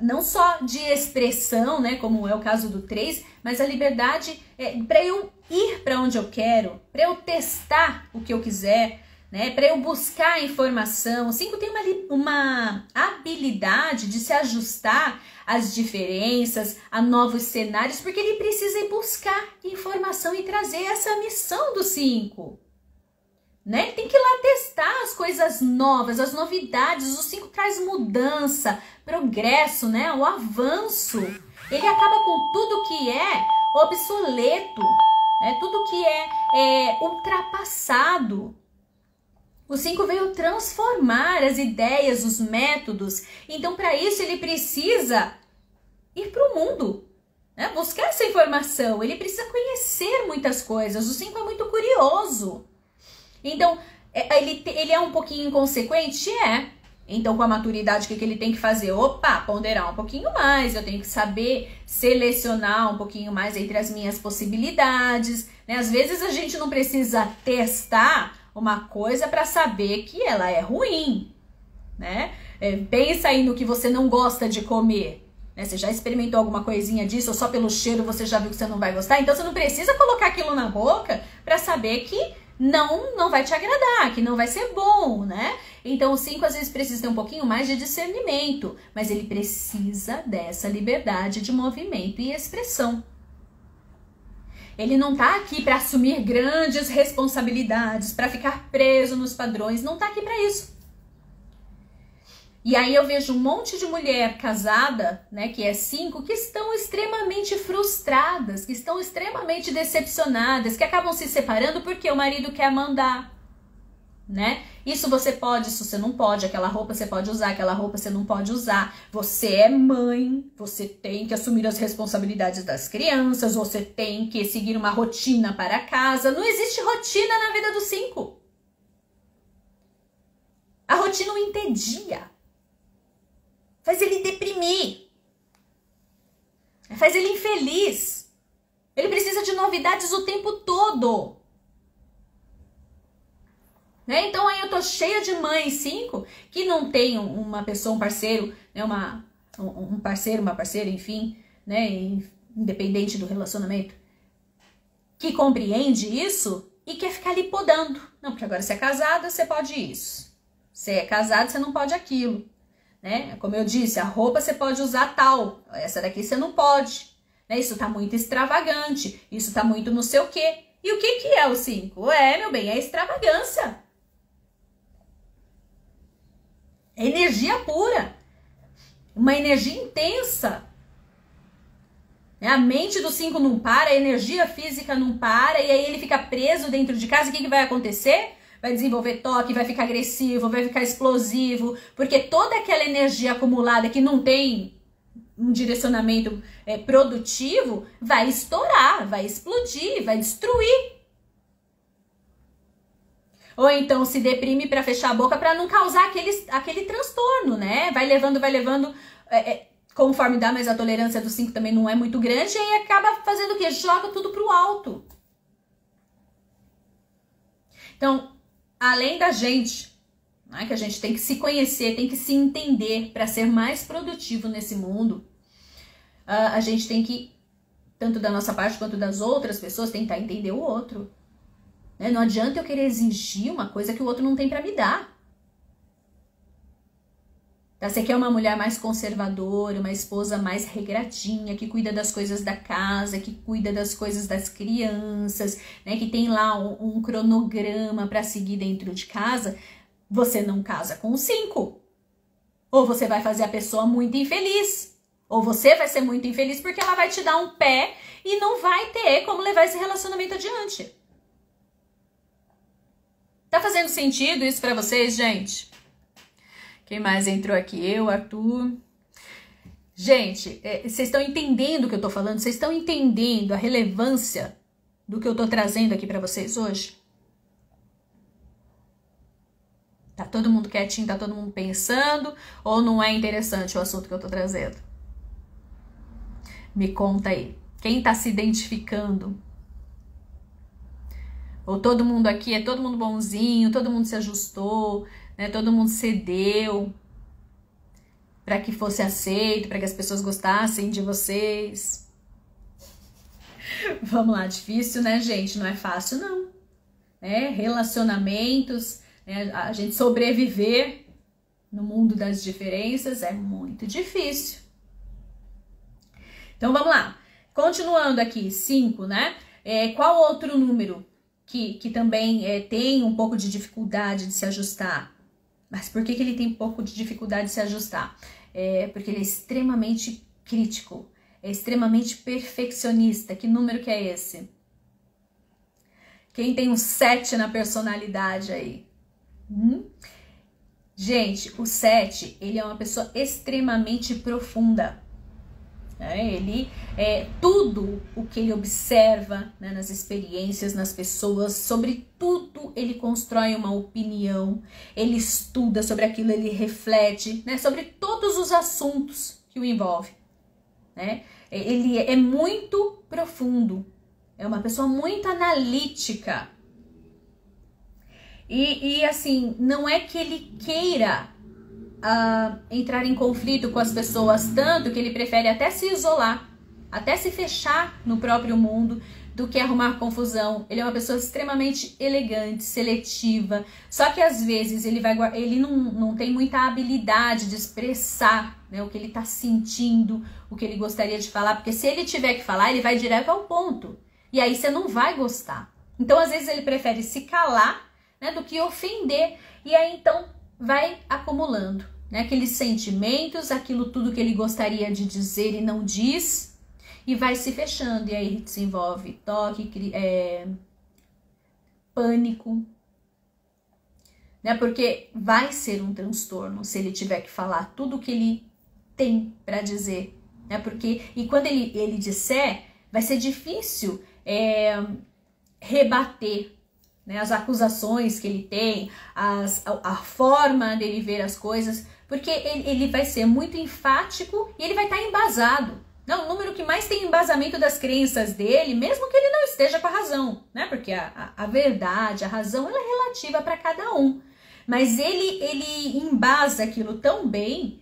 não só de expressão, né? Como é o caso do 3, mas a liberdade para eu ir para onde eu quero, para eu testar o que eu quiser, né? Para eu buscar informação. O 5 tem uma habilidade de se ajustar às diferenças, a novos cenários, porque ele precisa ir buscar informação e trazer essa missão do 5. Né? Ele tem que ir lá testar as coisas novas, as novidades. O 5 traz mudança, progresso, né? O avanço. Ele acaba com tudo que é obsoleto, né? Tudo que é ultrapassado. O 5 veio transformar as ideias, os métodos. Então, para isso, ele precisa ir para o mundo, né? Buscar essa informação. Ele precisa conhecer muitas coisas. O 5 é muito curioso. Então, ele é um pouquinho inconsequente? É. Então, com a maturidade, o que ele tem que fazer? Opa, ponderar um pouquinho mais. Eu tenho que saber selecionar um pouquinho mais entre as minhas possibilidades, né? Às vezes, a gente não precisa testar uma coisa para saber que ela é ruim, né? Pensa aí no que você não gosta de comer, né? Você já experimentou alguma coisinha disso ou só pelo cheiro você já viu que você não vai gostar? Então você não precisa colocar aquilo na boca para saber que não vai te agradar, que não vai ser bom, né? Então o 5 às vezes precisa ter um pouquinho mais de discernimento, mas ele precisa dessa liberdade de movimento e expressão. Ele não tá aqui para assumir grandes responsabilidades, para ficar preso nos padrões, não tá aqui para isso. E aí eu vejo um monte de mulher casada, né, que é 5, que estão extremamente frustradas, que estão extremamente decepcionadas, que acabam se separando porque o marido quer mandar, né? Isso você pode, isso você não pode, aquela roupa você pode usar, aquela roupa você não pode usar. Você é mãe, você tem que assumir as responsabilidades das crianças, você tem que seguir uma rotina para casa. Não existe rotina na vida do 5. A rotina o entedia. Faz ele deprimir. Faz ele infeliz. Ele precisa de novidades o tempo todo. Né? Então aí eu tô cheia de mães 5 que não tem uma pessoa, um parceiro, né? um parceiro, uma parceira, enfim, né? Independente do relacionamento, que compreende isso e quer ficar ali podando. Não, porque agora você é casada, você pode isso. Você é casado, você não pode aquilo. Né? Como eu disse, a roupa você pode usar tal, essa daqui você não pode. Né? Isso tá muito extravagante, isso tá muito não sei o quê. E o que é o 5? Meu bem, é extravagância. É energia pura. Uma energia intensa. A mente do 5 não para, a energia física não para, e aí ele fica preso dentro de casa. O que vai acontecer? Vai desenvolver toque, vai ficar agressivo, vai ficar explosivo, porque toda aquela energia acumulada que não tem um direcionamento produtivo vai estourar, vai explodir, vai destruir. Ou então se deprime para fechar a boca para não causar aquele transtorno, né? Vai levando, conforme dá, mas a tolerância do 5 também não é muito grande, e aí acaba fazendo o quê? Joga tudo pro alto. Então, além da gente, né, que a gente tem que se conhecer, tem que se entender para ser mais produtivo nesse mundo, a gente tem que, tanto da nossa parte quanto das outras pessoas, tentar entender o outro. Né? Não adianta eu querer exigir uma coisa que o outro não tem para me dar. Tá? Você quer uma mulher mais conservadora, uma esposa mais regradinha, que cuida das coisas da casa, que cuida das coisas das crianças, né? Que tem lá um cronograma para seguir dentro de casa. Você não casa com 5. Ou você vai fazer a pessoa muito infeliz. Ou você vai ser muito infeliz porque ela vai te dar um pé e não vai ter como levar esse relacionamento adiante. Tá fazendo sentido isso para vocês, gente? Quem mais entrou aqui? Eu, Arthur. Gente, vocês estão entendendo o que eu tô falando? Vocês estão entendendo a relevância do que eu tô trazendo aqui para vocês hoje? Tá todo mundo quietinho, tá todo mundo pensando, ou não é interessante o assunto que eu tô trazendo? Me conta aí. Quem tá se identificando? Ou todo mundo aqui é todo mundo bonzinho, todo mundo se ajustou, né? Todo mundo cedeu para que fosse aceito, para que as pessoas gostassem de vocês. Vamos lá, difícil, né, gente? Não é fácil, não. Relacionamentos, né? A gente sobreviver no mundo das diferenças é muito difícil. Então, vamos lá. Continuando aqui, 5, né? Qual outro número que também tem um pouco de dificuldade de se ajustar? Mas por que ele tem um pouco de dificuldade de se ajustar? Porque ele é extremamente crítico, é extremamente perfeccionista. Que número que é esse? Quem tem um 7 na personalidade aí? Gente, o 7, ele é uma pessoa extremamente profunda. Ele tudo o que ele observa, né, nas experiências, nas pessoas, sobre tudo ele constrói uma opinião, ele estuda sobre aquilo, ele reflete, né, sobre todos os assuntos que o envolvem. Né? Ele é muito profundo, é uma pessoa muito analítica. E assim, não é que ele queira entrar em conflito com as pessoas, tanto que ele prefere até se isolar, até se fechar no próprio mundo, do que arrumar confusão. Ele é uma pessoa extremamente elegante, seletiva, só que às vezes ele não tem muita habilidade de expressar, né, o que ele está sentindo, o que ele gostaria de falar, porque se ele tiver que falar, ele vai direto ao ponto, e aí você não vai gostar. Então às vezes ele prefere se calar, né, do que ofender, e aí então vai acumulando, né, aqueles sentimentos, aquilo tudo que ele gostaria de dizer e não diz, e vai se fechando, e aí desenvolve toque, pânico, né, porque vai ser um transtorno se ele tiver que falar tudo o que ele tem para dizer, né, porque, e quando ele disser, vai ser difícil rebater, né, as acusações que ele tem, a forma dele ver as coisas, porque ele vai ser muito enfático e ele vai estar embasado. Não, o número que mais tem embasamento das crenças dele, mesmo que ele não esteja com a razão, né? Porque a verdade, a razão, ela é relativa para cada um. Mas ele embasa aquilo tão bem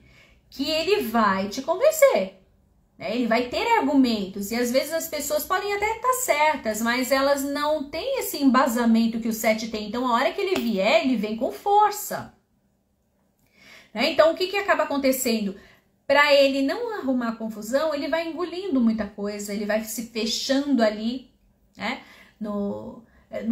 que ele vai te convencer. Ele vai ter argumentos, e às vezes as pessoas podem até estar certas, mas elas não têm esse embasamento que o 7 tem. Então, a hora que ele vier, ele vem com força. Então, o que acaba acontecendo? Para ele não arrumar confusão, ele vai engolindo muita coisa, ele vai se fechando ali, né,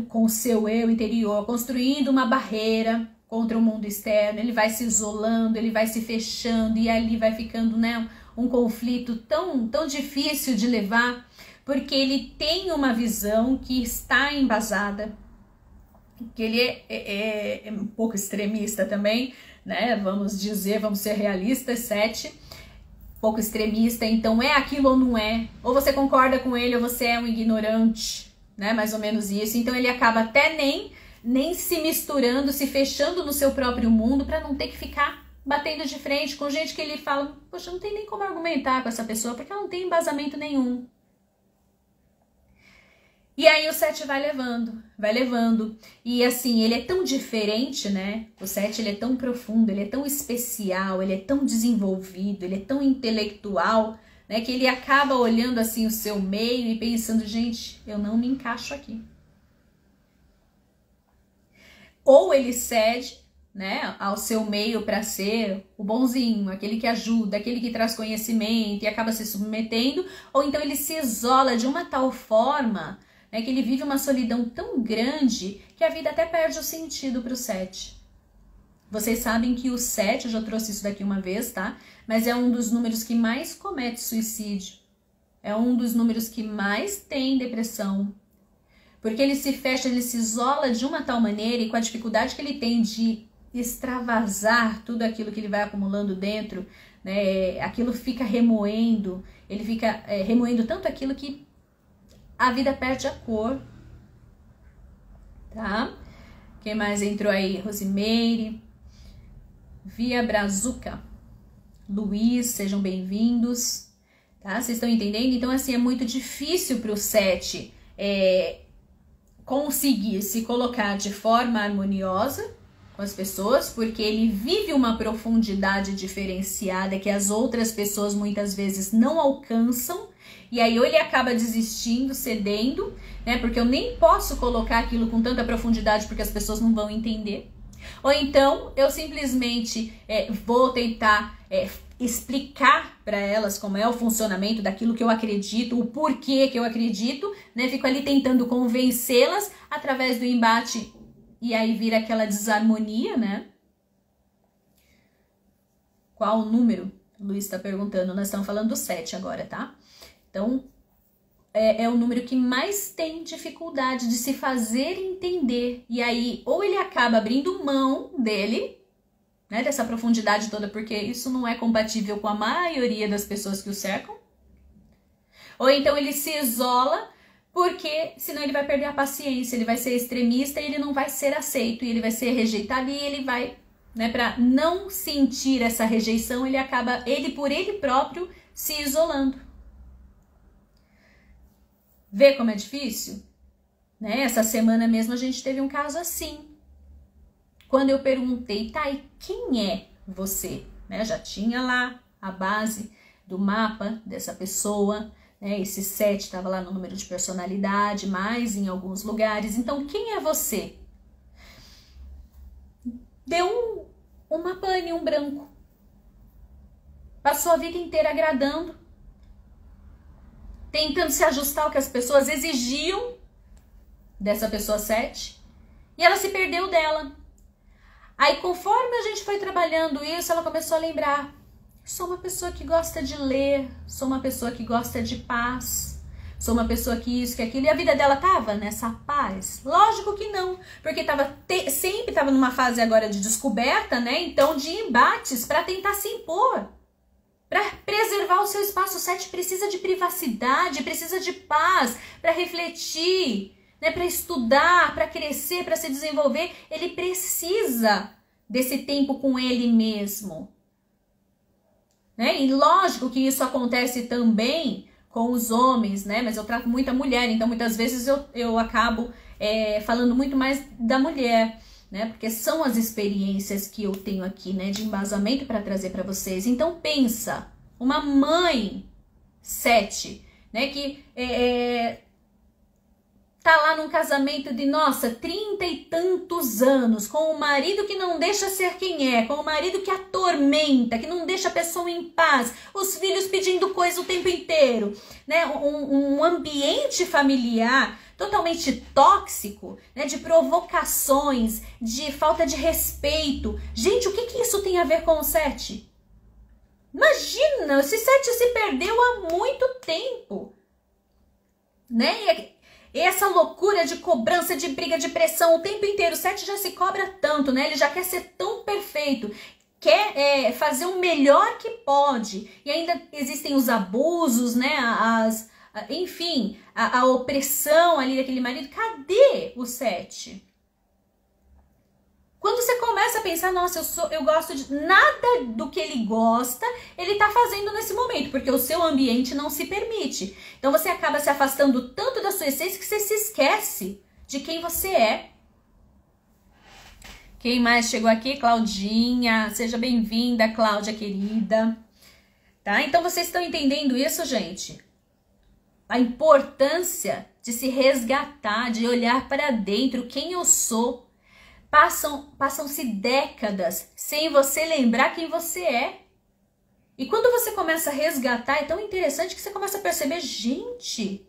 com o seu eu interior, construindo uma barreira contra o mundo externo. Ele vai se isolando, ele vai se fechando, e ali vai ficando, né, um conflito tão difícil de levar, porque ele tem uma visão que está embasada, que ele é um pouco extremista também, né? Vamos ser realistas, 7, pouco extremista, então é aquilo ou não é, ou você concorda com ele ou você é um ignorante, né? Mais ou menos isso. Então ele acaba até nem se misturando, se fechando no seu próprio mundo, para não ter que ficar batendo de frente com gente que ele fala, poxa, não tem nem como argumentar com essa pessoa, porque ela não tem embasamento nenhum. E aí o 7 vai levando. E assim, ele é tão diferente, né? O 7, ele é tão profundo, ele é tão especial, ele é tão desenvolvido, ele é tão intelectual, né? Que ele acaba olhando assim o seu meio e pensando, gente, eu não me encaixo aqui. Ou ele cede, né, ao seu meio para ser o bonzinho, aquele que ajuda, aquele que traz conhecimento e acaba se submetendo, ou então ele se isola de uma tal forma, né, que ele vive uma solidão tão grande que a vida até perde o sentido para o 7. Vocês sabem que o 7, eu já trouxe isso daqui uma vez, tá? Mas é um dos números que mais comete suicídio. É um dos números que mais tem depressão. Porque ele se fecha, ele se isola de uma tal maneira, e com a dificuldade que ele tem de extravasar tudo aquilo que ele vai acumulando dentro, né, aquilo fica remoendo, ele fica remoendo tanto aquilo que a vida perde a cor, tá? Quem mais entrou aí? Rosimeire, Via Brazuca, Luiz, sejam bem-vindos, tá? Vocês estão entendendo? Então, assim, é muito difícil para o 7 conseguir se colocar de forma harmoniosa com as pessoas, porque ele vive uma profundidade diferenciada que as outras pessoas muitas vezes não alcançam, e aí ou ele acaba desistindo, cedendo, né? Porque eu nem posso colocar aquilo com tanta profundidade porque as pessoas não vão entender. Ou então eu simplesmente vou tentar explicar para elas como é o funcionamento daquilo que eu acredito, o porquê que eu acredito, né? Fico ali tentando convencê-las através do embate e aí vira aquela desarmonia, né? Qual o número? O Luiz está perguntando, nós estamos falando do 7 agora, tá? Então, é o número que mais tem dificuldade de se fazer entender. E aí, ou ele acaba abrindo mão dele, né, dessa profundidade toda, porque isso não é compatível com a maioria das pessoas que o cercam. Ou então ele se isola, porque senão ele vai perder a paciência, ele vai ser extremista e ele não vai ser aceito, e ele vai ser rejeitado e ele vai, né, para não sentir essa rejeição, ele acaba, ele por ele próprio, se isolando. Vê como é difícil? Né? Essa semana mesmo a gente teve um caso assim. Quando eu perguntei, tá, e quem é você? Né? Já tinha lá a base do mapa dessa pessoa, né? Esse 7 estava lá no número de personalidade, mais em alguns lugares. Então, quem é você? Deu uma pane, um branco. Passou a vida inteira agradando, tentando se ajustar ao que as pessoas exigiam dessa pessoa 7, e ela se perdeu dela. Aí, conforme a gente foi trabalhando isso, ela começou a lembrar, sou uma pessoa que gosta de ler, sou uma pessoa que gosta de paz, sou uma pessoa que isso, que aquilo, e a vida dela tava nessa paz? Lógico que não, porque sempre tava numa fase agora de descoberta, né? Então, de embates para tentar se impor. Para preservar o seu espaço, o 7 precisa de privacidade, precisa de paz, para refletir, né, para estudar, para crescer, para se desenvolver. Ele precisa desse tempo com ele mesmo. Né? E lógico que isso acontece também com os homens, né? Mas eu trato muita mulher, então muitas vezes eu acabo falando muito mais da mulher, né? Porque são as experiências que eu tenho aqui, né, de embasamento para trazer para vocês. Então pensa, uma mãe 7, né, que tá lá num casamento de, nossa, 30 e tantos anos, com um marido que não deixa ser quem é, com um marido que atormenta, que não deixa a pessoa em paz, os filhos pedindo coisa o tempo inteiro, né? Um ambiente familiar totalmente tóxico, né, de provocações, de falta de respeito. Gente, o que isso tem a ver com o 7? Imagina, esse 7 se perdeu há muito tempo, né? E essa loucura de cobrança, de briga, de pressão o tempo inteiro. O 7 já se cobra tanto, né? Ele já quer ser tão perfeito, quer fazer o melhor que pode. E ainda existem os abusos, né? Enfim, a opressão ali daquele marido. Cadê o 7? Quando você começa a pensar, nossa, eu gosto de nada do que ele gosta, ele tá fazendo nesse momento, porque o seu ambiente não se permite. Então você acaba se afastando tanto da sua essência que você se esquece de quem você é. Quem mais chegou aqui? Claudinha, seja bem-vinda, Cláudia querida. Tá? Então vocês estão entendendo isso, gente? A importância de se resgatar, de olhar para dentro, quem eu sou. Passam-se décadas sem você lembrar quem você é. E quando você começa a resgatar, é tão interessante que você começa a perceber, gente,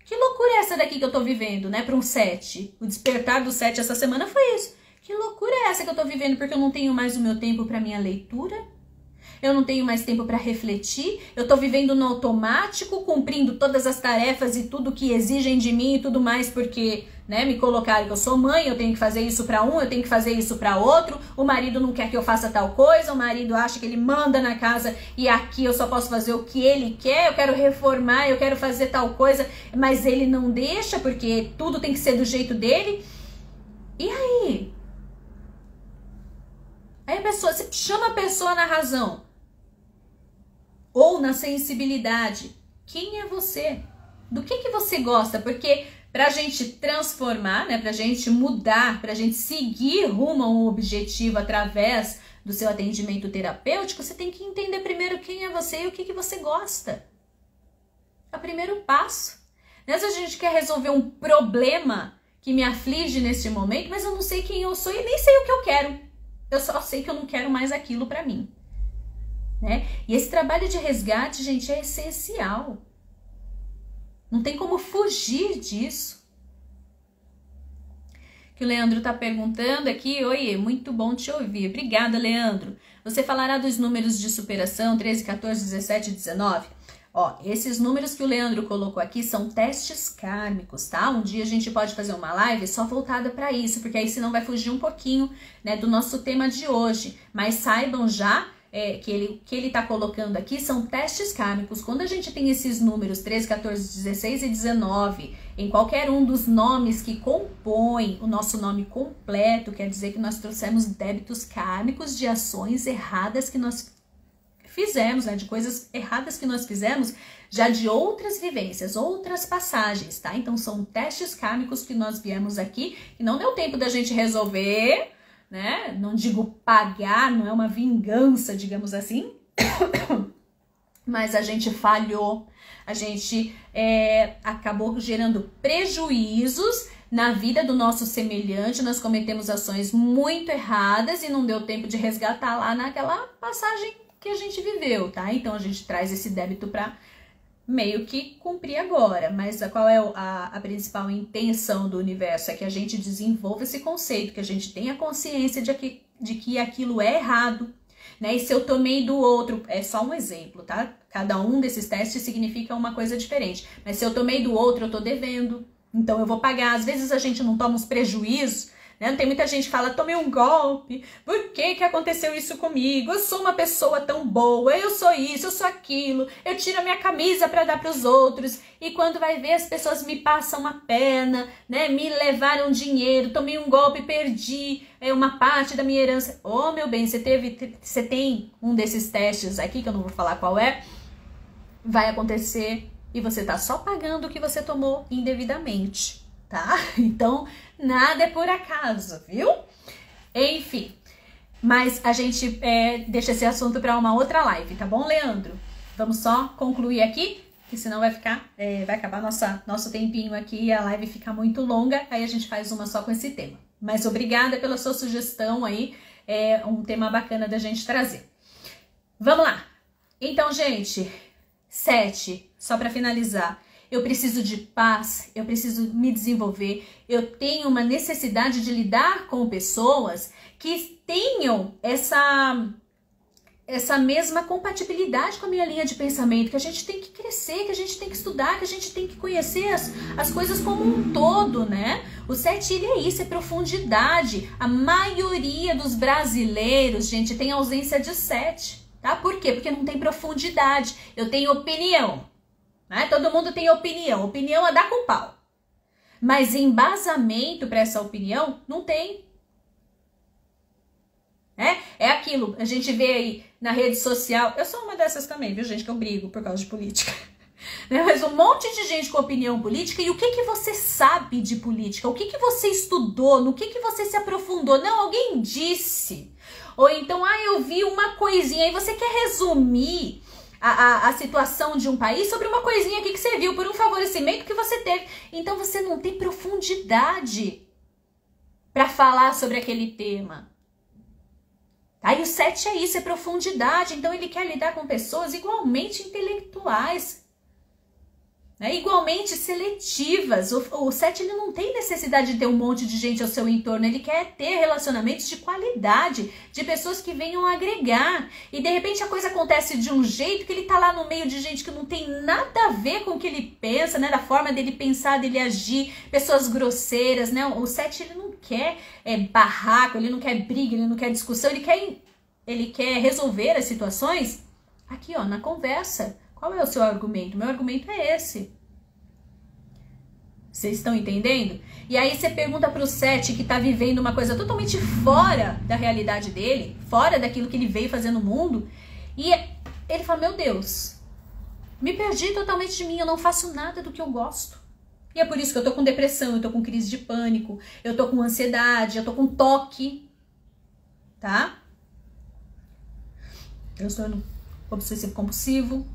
que loucura é essa daqui que eu tô vivendo, né? Para um 7. O despertar do 7 essa semana foi isso. Que loucura é essa que eu tô vivendo porque eu não tenho mais o meu tempo para minha leitura? Eu não tenho mais tempo para refletir, eu tô vivendo no automático, cumprindo todas as tarefas e tudo que exigem de mim e tudo mais, porque, né, me colocaram que eu sou mãe, eu tenho que fazer isso para um, eu tenho que fazer isso para outro, o marido não quer que eu faça tal coisa, o marido acha que ele manda na casa e aqui eu só posso fazer o que ele quer, eu quero reformar, eu quero fazer tal coisa, mas ele não deixa porque tudo tem que ser do jeito dele. E aí? Aí Aí a pessoa, você chama a pessoa na razão ou na sensibilidade. Quem é você? Do que você gosta? Porque pra gente transformar, né, pra gente mudar, pra gente seguir rumo a um objetivo através do seu atendimento terapêutico, você tem que entender primeiro quem é você e o que você gosta. É o primeiro passo. Às vezes a gente quer resolver um problema que me aflige neste momento, mas eu não sei quem eu sou e nem sei o que eu quero. Eu só sei que eu não quero mais aquilo pra mim. Né? E esse trabalho de resgate, gente, é essencial. Não tem como fugir disso. Que o Leandro tá perguntando aqui. Oi, muito bom te ouvir. Obrigada, Leandro. Você falará dos números de superação 13, 14, 17 e 19? Ó, esses números que o Leandro colocou aqui são testes kármicos, tá? Um dia a gente pode fazer uma live só voltada para isso, porque aí senão vai fugir um pouquinho, né, do nosso tema de hoje. Mas saibam já que ele tá colocando aqui são testes kármicos. Quando a gente tem esses números 13, 14, 16 e 19 em qualquer um dos nomes que compõem o nosso nome completo, quer dizer que nós trouxemos débitos kármicos de ações erradas que nós fizemos, né, de coisas erradas que nós fizemos, já de outras vivências, outras passagens, tá? Então são testes kármicos que nós viemos aqui, e não deu tempo da gente resolver, né? Não digo pagar, não é uma vingança, digamos assim, mas a gente falhou, a gente acabou gerando prejuízos na vida do nosso semelhante, nós cometemos ações muito erradas e não deu tempo de resgatar lá naquela passagem que a gente viveu, tá? Então a gente traz esse débito para meio que cumprir agora, mas qual é a principal intenção do universo? É que a gente desenvolva esse conceito, que a gente tenha consciência de que aquilo é errado, né? E se eu tomei do outro, é só um exemplo, tá? Cada um desses testes significa uma coisa diferente, mas se eu tomei do outro, eu tô devendo, então eu vou pagar. Às vezes a gente não toma uns prejuízos, né? Tem muita gente que fala, tomei um golpe, por que aconteceu isso comigo? Eu sou uma pessoa tão boa, eu sou isso, eu sou aquilo, eu tiro a minha camisa para dar para os outros, e quando vai ver as pessoas me passam a perna, né? Me levaram dinheiro, tomei um golpe, perdi uma parte da minha herança. Oh, meu bem, você tem um desses testes aqui, que eu não vou falar qual é, vai acontecer e você tá só pagando o que você tomou indevidamente, tá? Então, nada é por acaso, viu? Enfim, mas a gente deixa esse assunto para uma outra live, tá bom, Leandro? Vamos só concluir aqui, que senão vai acabar nosso tempinho aqui e a live fica muito longa, aí a gente faz uma só com esse tema. Mas obrigada pela sua sugestão aí, é um tema bacana da gente trazer. Vamos lá! Então, gente, 7, só para finalizar. Eu preciso de paz, eu preciso me desenvolver, eu tenho uma necessidade de lidar com pessoas que tenham essa mesma compatibilidade com a minha linha de pensamento, que a gente tem que crescer, que a gente tem que estudar, que a gente tem que conhecer as coisas como um todo, né? O 7, ele é isso, é profundidade. A maioria dos brasileiros, gente, tem ausência de 7, tá? Por quê? Porque não tem profundidade. Eu tenho opinião. Né? Todo mundo tem opinião. Opinião é dar com pau. Mas embasamento para essa opinião não tem. É aquilo, a gente vê aí na rede social. Eu sou uma dessas também, viu, gente, que eu brigo por causa de política. Mas um monte de gente com opinião política. E o que você sabe de política? O que você estudou? No que você se aprofundou? Não, alguém disse. Ou então, eu vi uma coisinha. Aí você quer resumir a situação de um país sobre uma coisinha aqui que você viu, por um favorecimento que você teve. Então você não tem profundidade para falar sobre aquele tema. Aí o 7 é isso, é profundidade. Então ele quer lidar com pessoas igualmente intelectuais, né? Igualmente seletivas. O 7 ele não tem necessidade de ter um monte de gente ao seu entorno. Ele quer ter relacionamentos de qualidade, de pessoas que venham agregar. E de repente a coisa acontece de um jeito que ele tá lá no meio de gente que não tem nada a ver com o que ele pensa, né? Da forma dele pensar, dele agir. Pessoas grosseiras, né? O 7 ele não quer barraco, ele não quer briga, ele não quer discussão. Ele quer resolver as situações aqui, na conversa. Qual é o seu argumento? Meu argumento é esse. Vocês estão entendendo? E aí você pergunta pro 7 que tá vivendo uma coisa totalmente fora da realidade dele, fora daquilo que ele veio fazer no mundo, e ele fala, meu Deus, me perdi totalmente de mim, eu não faço nada do que eu gosto. E é por isso que eu tô com depressão, eu tô com crise de pânico, eu tô com ansiedade, eu tô com toque, tá? Transtorno obsessivo compulsivo.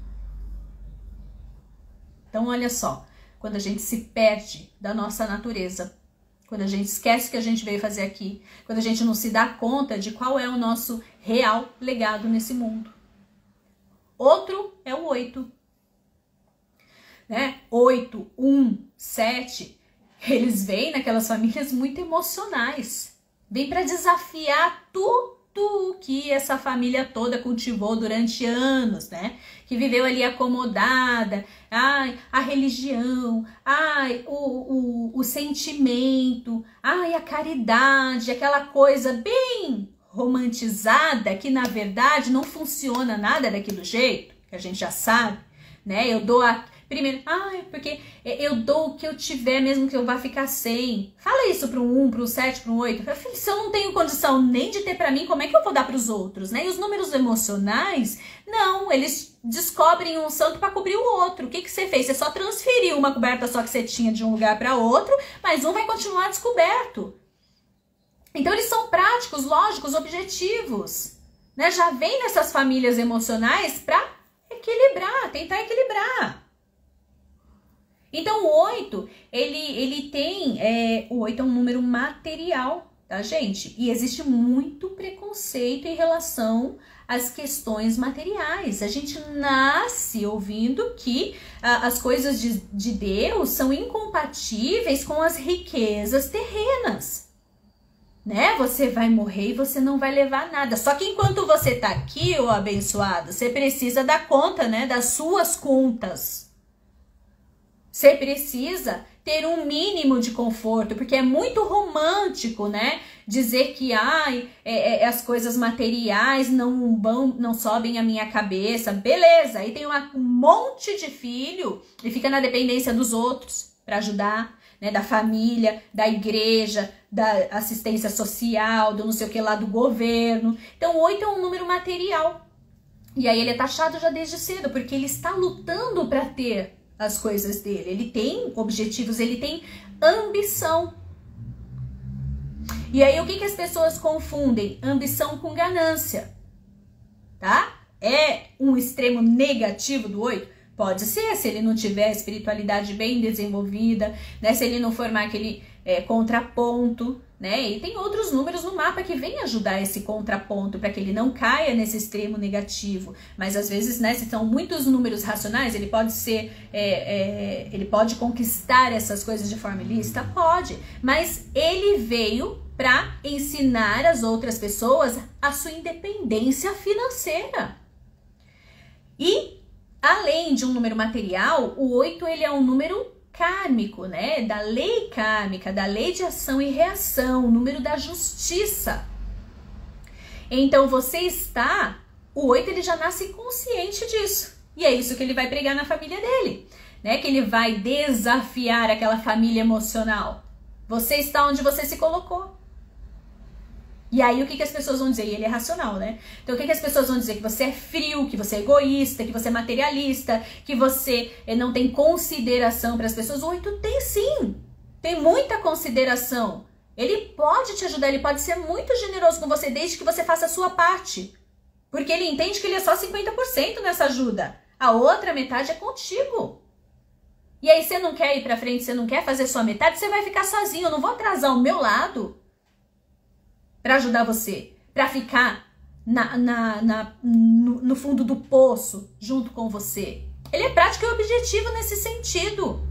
Então, olha só, quando a gente se perde da nossa natureza, quando a gente esquece o que a gente veio fazer aqui, quando a gente não se dá conta de qual é o nosso real legado nesse mundo. Outro é o 8. Né? 8, 1, 7, eles vêm naquelas famílias muito emocionais. Vêm para desafiar tudo que essa família toda cultivou durante anos, né? Que viveu ali acomodada, ai, a religião, ai, o sentimento, ai, a caridade, aquela coisa bem romantizada que na verdade não funciona nada daquele jeito, que a gente já sabe, né? Eu dou primeiro, porque eu dou o que eu tiver, mesmo que eu vá ficar sem. Fala isso para um 1, para um 7, para um 8. Filho, se eu não tenho condição nem de ter para mim, como é que eu vou dar para os outros, né? E os números emocionais, não, eles descobrem um santo para cobrir o outro. O que você fez? Você só transferiu uma coberta só que você tinha de um lugar para outro, mas um vai continuar descoberto. Então eles são práticos, lógicos, objetivos, né? Já vem nessas famílias emocionais para equilibrar, tentar equilibrar. Então, o 8, ele tem... o 8 é um número material, tá, gente? E existe muito preconceito em relação às questões materiais. A gente nasce ouvindo que as coisas de Deus são incompatíveis com as riquezas terrenas. Né? Você vai morrer e você não vai levar nada. Só que enquanto você tá aqui, ô abençoado, você precisa dar conta, né, das suas contas. Você precisa ter um mínimo de conforto, porque é muito romântico, né? Dizer que as coisas materiais não sobem a minha cabeça. Beleza, aí tem um monte de filho e fica na dependência dos outros para ajudar, né? Da família, da igreja, da assistência social, do não sei o que lá, do governo. Então, 8 é um número material. E aí ele é taxado já desde cedo, porque ele está lutando para ter as coisas dele, ele tem objetivos, ele tem ambição. E aí o que as pessoas confundem? Ambição com ganância, tá? É um extremo negativo do 8? Pode ser, se ele não tiver a espiritualidade bem desenvolvida, né? Se ele não formar aquele contraponto, né? E tem outros números no mapa que vêm ajudar esse contraponto para que ele não caia nesse extremo negativo. Mas às vezes, né? Se são muitos números racionais, ele pode ser, ele pode conquistar essas coisas de forma ilícita? Pode. Mas ele veio para ensinar as outras pessoas a sua independência financeira. E além de um número material, o 8 ele é um número kármico, né? Da lei kármica, da lei de ação e reação, o número da justiça. Então o 8 ele já nasce consciente disso. E é isso que ele vai pregar na família dele, né? Que ele vai desafiar aquela família emocional. Você está onde você se colocou. E aí o que as pessoas vão dizer? E ele é racional, né? Então o que as pessoas vão dizer? Que você é frio, que você é egoísta, que você é materialista, que você não tem consideração para as pessoas. O 8 tem sim, tem muita consideração. Ele pode te ajudar, ele pode ser muito generoso com você, desde que você faça a sua parte. Porque ele entende que ele é só 50% nessa ajuda. A outra metade é contigo. E aí você não quer ir pra frente, você não quer fazer sua metade, você vai ficar sozinho. Eu não vou atrasar o meu lado para ajudar você, para ficar no fundo do poço junto com você. Ele é prático e objetivo nesse sentido.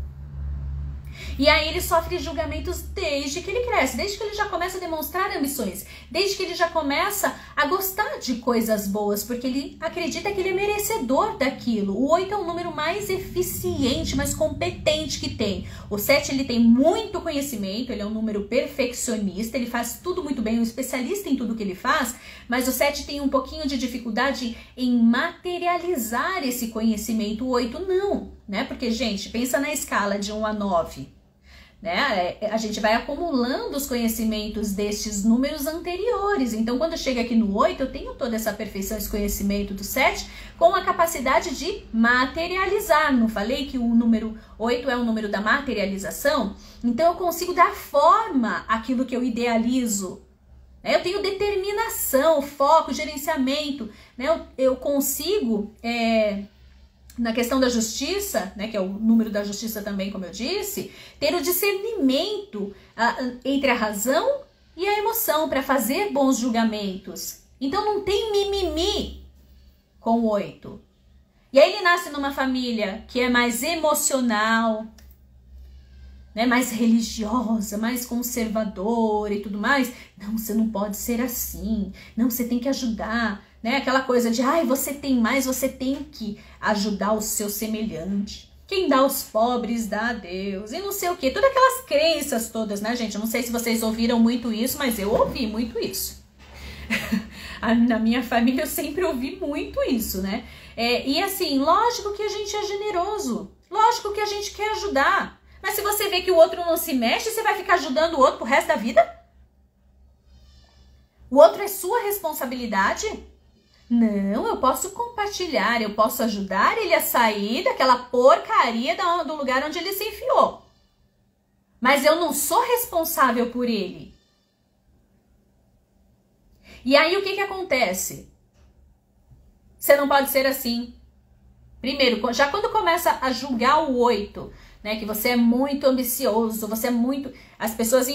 E aí ele sofre julgamentos desde que ele cresce, desde que ele já começa a demonstrar ambições, desde que ele já começa a gostar de coisas boas, porque ele acredita que ele é merecedor daquilo. O 8 é o número mais eficiente, mais competente que tem. O 7 ele tem muito conhecimento, ele é um número perfeccionista, ele faz tudo muito bem, um especialista em tudo que ele faz, mas o 7 tem um pouquinho de dificuldade em materializar esse conhecimento, o 8 não, né? Porque, gente, pensa na escala de 1 a 9. né? A gente vai acumulando os conhecimentos destes números anteriores. Então, quando chega aqui no 8, eu tenho toda essa perfeição, esse conhecimento do 7, com a capacidade de materializar. Não falei que o número 8 é o número da materialização? Então, eu consigo dar forma àquilo que eu idealizo. Eu tenho determinação, foco, gerenciamento, né? Eu consigo... na questão da justiça, né, que é o número da justiça também, como eu disse, ter o discernimento entre a razão e a emoção para fazer bons julgamentos. Então não tem mimimi com o 8. E aí ele nasce numa família que é mais emocional, né, mais religiosa, mais conservadora e tudo mais. Não, você não pode ser assim. Não, você tem que ajudar. Né? Aquela coisa de, ai, você tem mais, você tem que ajudar o seu semelhante. Quem dá aos pobres dá a Deus. E não sei o quê. Todas aquelas crenças todas, né, gente? Eu não sei se vocês ouviram muito isso, mas eu ouvi muito isso. Na minha família eu sempre ouvi muito isso, né? E assim, lógico que a gente é generoso. Lógico que a gente quer ajudar. Mas se você vê que o outro não se mexe, você vai ficar ajudando o outro pro resto da vida? O outro é sua responsabilidade? Não, eu posso compartilhar, eu posso ajudar ele a sair daquela porcaria do lugar onde ele se enfiou. Mas eu não sou responsável por ele. E aí o que acontece? Você não pode ser assim. Primeiro, já quando começa a julgar o 8, né, que você é muito ambicioso, você é muito... As pessoas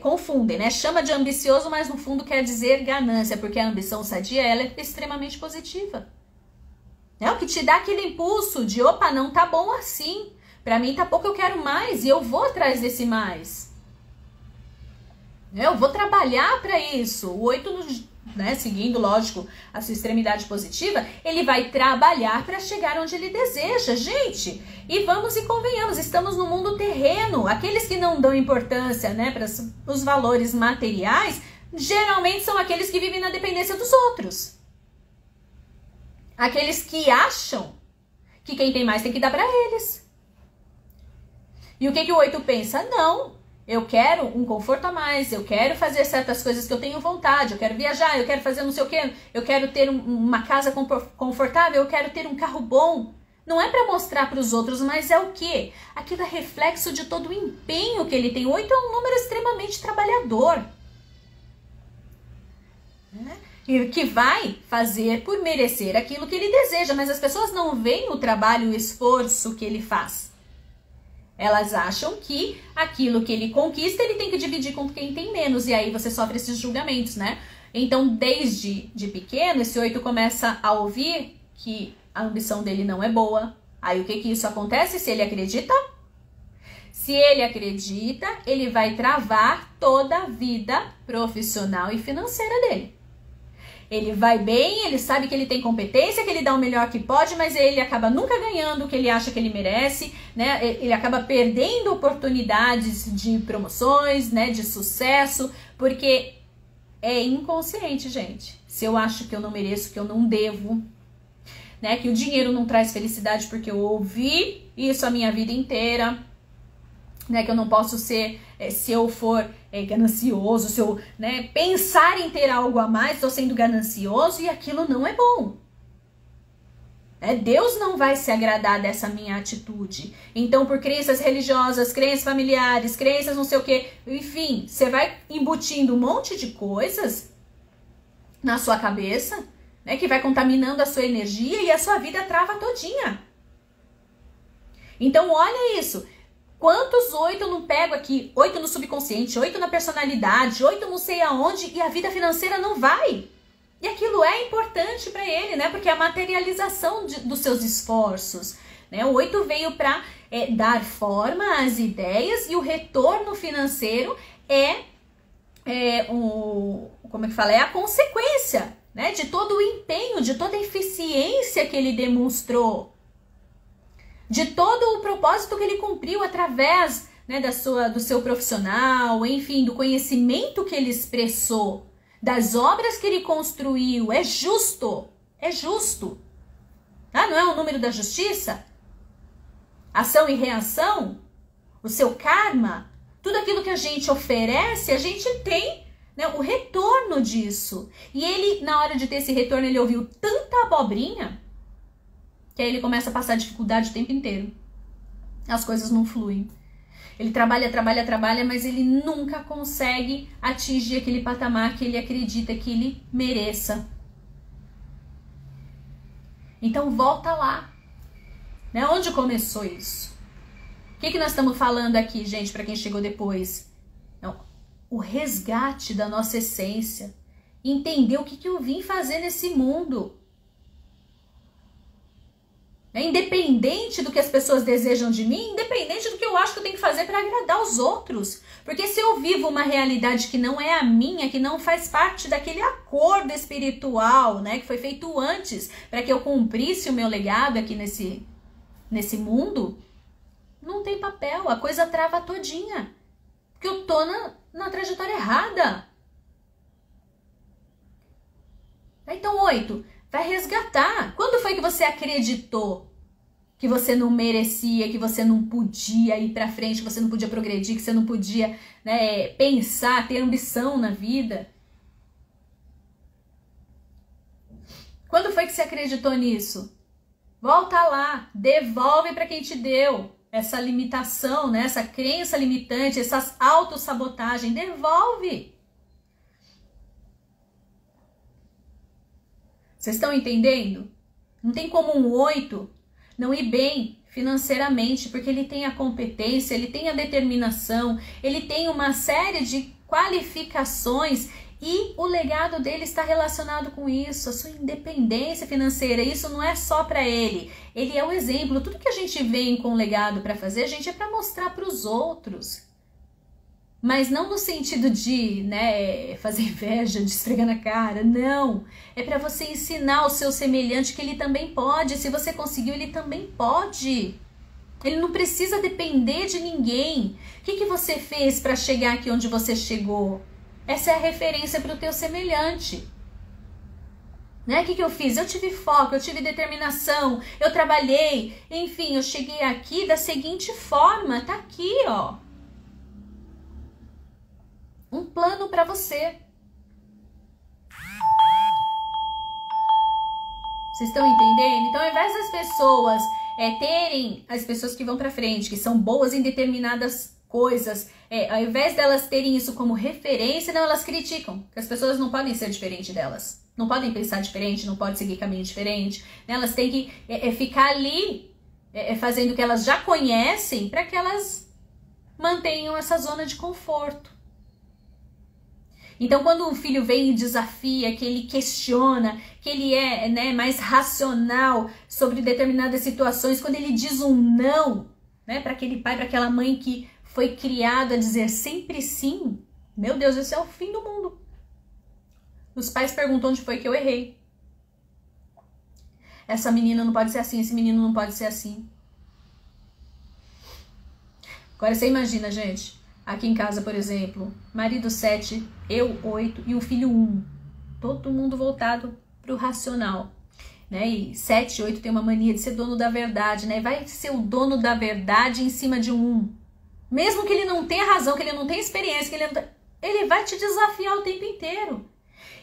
confundem, né? Chama de ambicioso, mas no fundo quer dizer ganância, porque a ambição sadia, ela é extremamente positiva. É o que te dá aquele impulso de, opa, não tá bom assim. Pra mim tá pouco, eu quero mais e eu vou atrás desse mais. Eu vou trabalhar para isso. O 8, né, seguindo, lógico, a sua extremidade positiva, ele vai trabalhar para chegar onde ele deseja, gente. E vamos e convenhamos, estamos no mundo terreno. Aqueles que não dão importância, né, para os valores materiais, geralmente são aqueles que vivem na dependência dos outros. Aqueles que acham que quem tem mais tem que dar para eles. E o que o 8 pensa? Não. Eu quero um conforto a mais, eu quero fazer certas coisas que eu tenho vontade, eu quero viajar, eu quero fazer não sei o que, eu quero ter uma casa confortável, eu quero ter um carro bom. Não é para mostrar para os outros, mas é o quê? Aquilo é reflexo de todo o empenho que ele tem. 8 é um número extremamente trabalhador, né? E que vai fazer por merecer aquilo que ele deseja, mas as pessoas não veem o trabalho e o esforço que ele faz. Elas acham que aquilo que ele conquista, ele tem que dividir com quem tem menos. E aí você sofre esses julgamentos, né? Então, desde pequeno, esse 8 começa a ouvir que a ambição dele não é boa. Aí o que isso acontece? Se ele acredita? Se ele acredita, ele vai travar toda a vida profissional e financeira dele. Ele vai bem, ele sabe que ele tem competência, que ele dá o melhor que pode, mas ele acaba nunca ganhando o que ele acha que ele merece, né? Ele acaba perdendo oportunidades de promoções, né? De sucesso, porque é inconsciente, gente. Se eu acho que eu não mereço, que eu não devo, né? Que o dinheiro não traz felicidade porque eu ouvi isso a minha vida inteira, né? Que eu não posso ser, se eu for ganancioso, se eu, né, pensar em ter algo a mais, estou sendo ganancioso e aquilo não é bom. Deus não vai se agradar dessa minha atitude. Então, por crenças religiosas, crenças familiares, crenças não sei o que, enfim, você vai embutindo um monte de coisas na sua cabeça, né, que vai contaminando a sua energia e a sua vida trava todinha. Então, olha isso. Quantos 8 eu não pego aqui? 8 no subconsciente, 8 na personalidade, 8 não sei aonde e a vida financeira não vai. E aquilo é importante para ele, né? Porque é a materialização dos seus esforços, né? O 8 veio para dar forma às ideias e o retorno financeiro como é que fala? É a consequência, né? De todo o empenho, de toda a eficiência que ele demonstrou, de todo o propósito que ele cumpriu através, né, do seu profissional, enfim, do conhecimento que ele expressou, das obras que ele construiu. É justo, Ah, não é o número da justiça? Ação e reação? O seu karma? Tudo aquilo que a gente oferece, a gente tem, né, o retorno disso. E ele, na hora de ter esse retorno, ele ouviu tanta abobrinha que aí ele começa a passar dificuldade o tempo inteiro. As coisas não fluem. Ele trabalha, mas ele nunca consegue atingir aquele patamar que ele acredita que ele mereça. Então volta lá, né? Onde começou isso? O que nós estamos falando aqui, gente, para quem chegou depois? Não, o resgate da nossa essência. Entender o que eu vim fazer nesse mundo. Independente do que as pessoas desejam de mim, independente do que eu acho que eu tenho que fazer para agradar os outros. Porque se eu vivo uma realidade que não é a minha, que não faz parte daquele acordo espiritual, né, que foi feito antes para que eu cumprisse o meu legado aqui nesse mundo, não tem papel, a coisa trava todinha. Porque eu tô na trajetória errada. Então, 8, vai resgatar. Quando foi que você acreditou que você não merecia, que você não podia ir pra frente, que você não podia progredir, que você não podia, né, pensar, ter ambição na vida? Quando foi que você acreditou nisso? Volta lá, devolve para quem te deu essa limitação, né, essa crença limitante, essa autossabotagem, devolve. Vocês estão entendendo? Não tem como um 8 não ir bem financeiramente, porque ele tem a competência, ele tem a determinação, ele tem uma série de qualificações e o legado dele está relacionado com isso, a sua independência financeira. Isso não é só para ele, ele é o exemplo. Tudo que a gente vem com legado para fazer, a gente é para mostrar para os outros. Mas não no sentido de, né, fazer inveja, de esfregar na cara, não. É para você ensinar o seu semelhante que ele também pode. Se você conseguiu, ele também pode. Ele não precisa depender de ninguém. O que você fez para chegar aqui onde você chegou? Essa é a referência para o teu semelhante. Né? O que eu fiz? Eu tive foco, eu tive determinação, eu trabalhei. Enfim, eu cheguei aqui da seguinte forma. Tá aqui, ó. Um plano para você. Vocês estão entendendo? Então, ao invés das pessoas terem, as pessoas que vão para frente, que são boas em determinadas coisas, ao invés delas terem isso como referência, não, elas criticam. Porque as pessoas não podem ser diferentes delas. Não podem pensar diferente, não podem seguir caminho diferente. Né? Elas têm que ficar ali fazendo o que elas já conhecem para que elas mantenham essa zona de conforto. Então, quando o filho vem e desafia, que ele questiona, que ele é, né, mais racional sobre determinadas situações, quando ele diz um não, né, para aquele pai, para aquela mãe que foi criado a dizer sempre sim, meu Deus, esse é o fim do mundo. Os pais perguntam onde foi que eu errei. Essa menina não pode ser assim, esse menino não pode ser assim. Agora você imagina, gente. Aqui em casa, por exemplo, marido 7, eu 8 e o filho 1. Todo mundo voltado para o racional. Né? E 7, 8 tem uma mania de ser dono da verdade. Né? Vai ser o dono da verdade em cima de um 1. Mesmo que ele não tenha razão, que ele não tenha experiência, que ele vai te desafiar o tempo inteiro.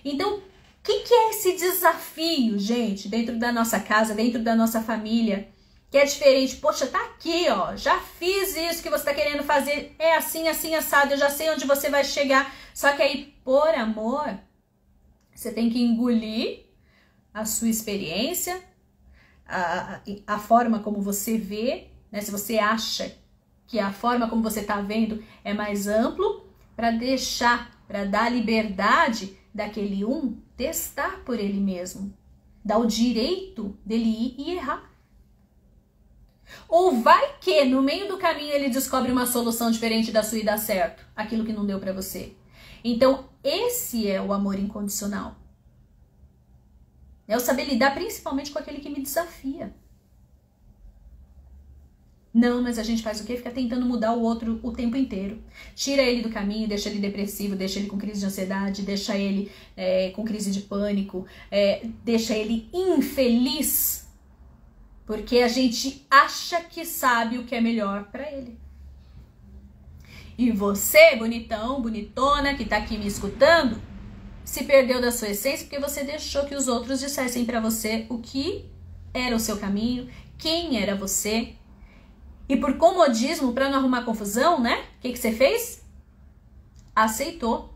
Então, o que é esse desafio, gente, dentro da nossa casa, dentro da nossa família? Que é diferente, poxa, tá aqui, ó, já fiz isso que você tá querendo fazer, é assim, assim, assado, eu já sei onde você vai chegar. Só que aí, por amor, você tem que engolir a sua experiência, a forma como você vê, né? Se você acha que a forma como você tá vendo é mais amplo, para dar liberdade daquele testar por ele mesmo, dar o direito dele ir e errar. Ou vai que no meio do caminho ele descobre uma solução diferente da sua e dá certo, aquilo que não deu pra você. Então esse é o amor incondicional. É o saber lidar principalmente com aquele que me desafia. Não, mas a gente faz o quê? Fica tentando mudar o outro o tempo inteiro. Tira ele do caminho, deixa ele depressivo, deixa ele com crise de ansiedade, deixa ele com crise de pânico, deixa ele infeliz. Porque a gente acha que sabe o que é melhor para ele. E você, bonitão, bonitona, que tá aqui me escutando, se perdeu da sua essência porque você deixou que os outros dissessem pra você o que era o seu caminho, quem era você. E por comodismo, pra não arrumar confusão, né? O que você fez? Aceitou.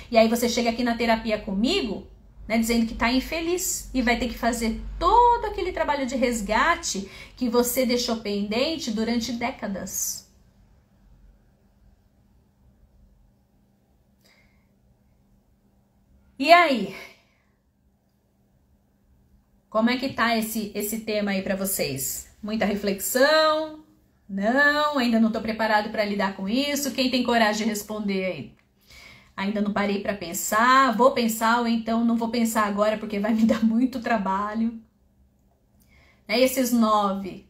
E aí você chega aqui na terapia comigo, né, dizendo que tá infeliz e vai ter que fazer todo aquele trabalho de resgate que você deixou pendente durante décadas. E aí? Como é que tá esse tema aí pra vocês? Muita reflexão? Não, ainda não tô preparado para lidar com isso. Quem tem coragem de responder aí? Ainda não parei para pensar, vou pensar ou então não vou pensar agora porque vai me dar muito trabalho. Né? Esses 9,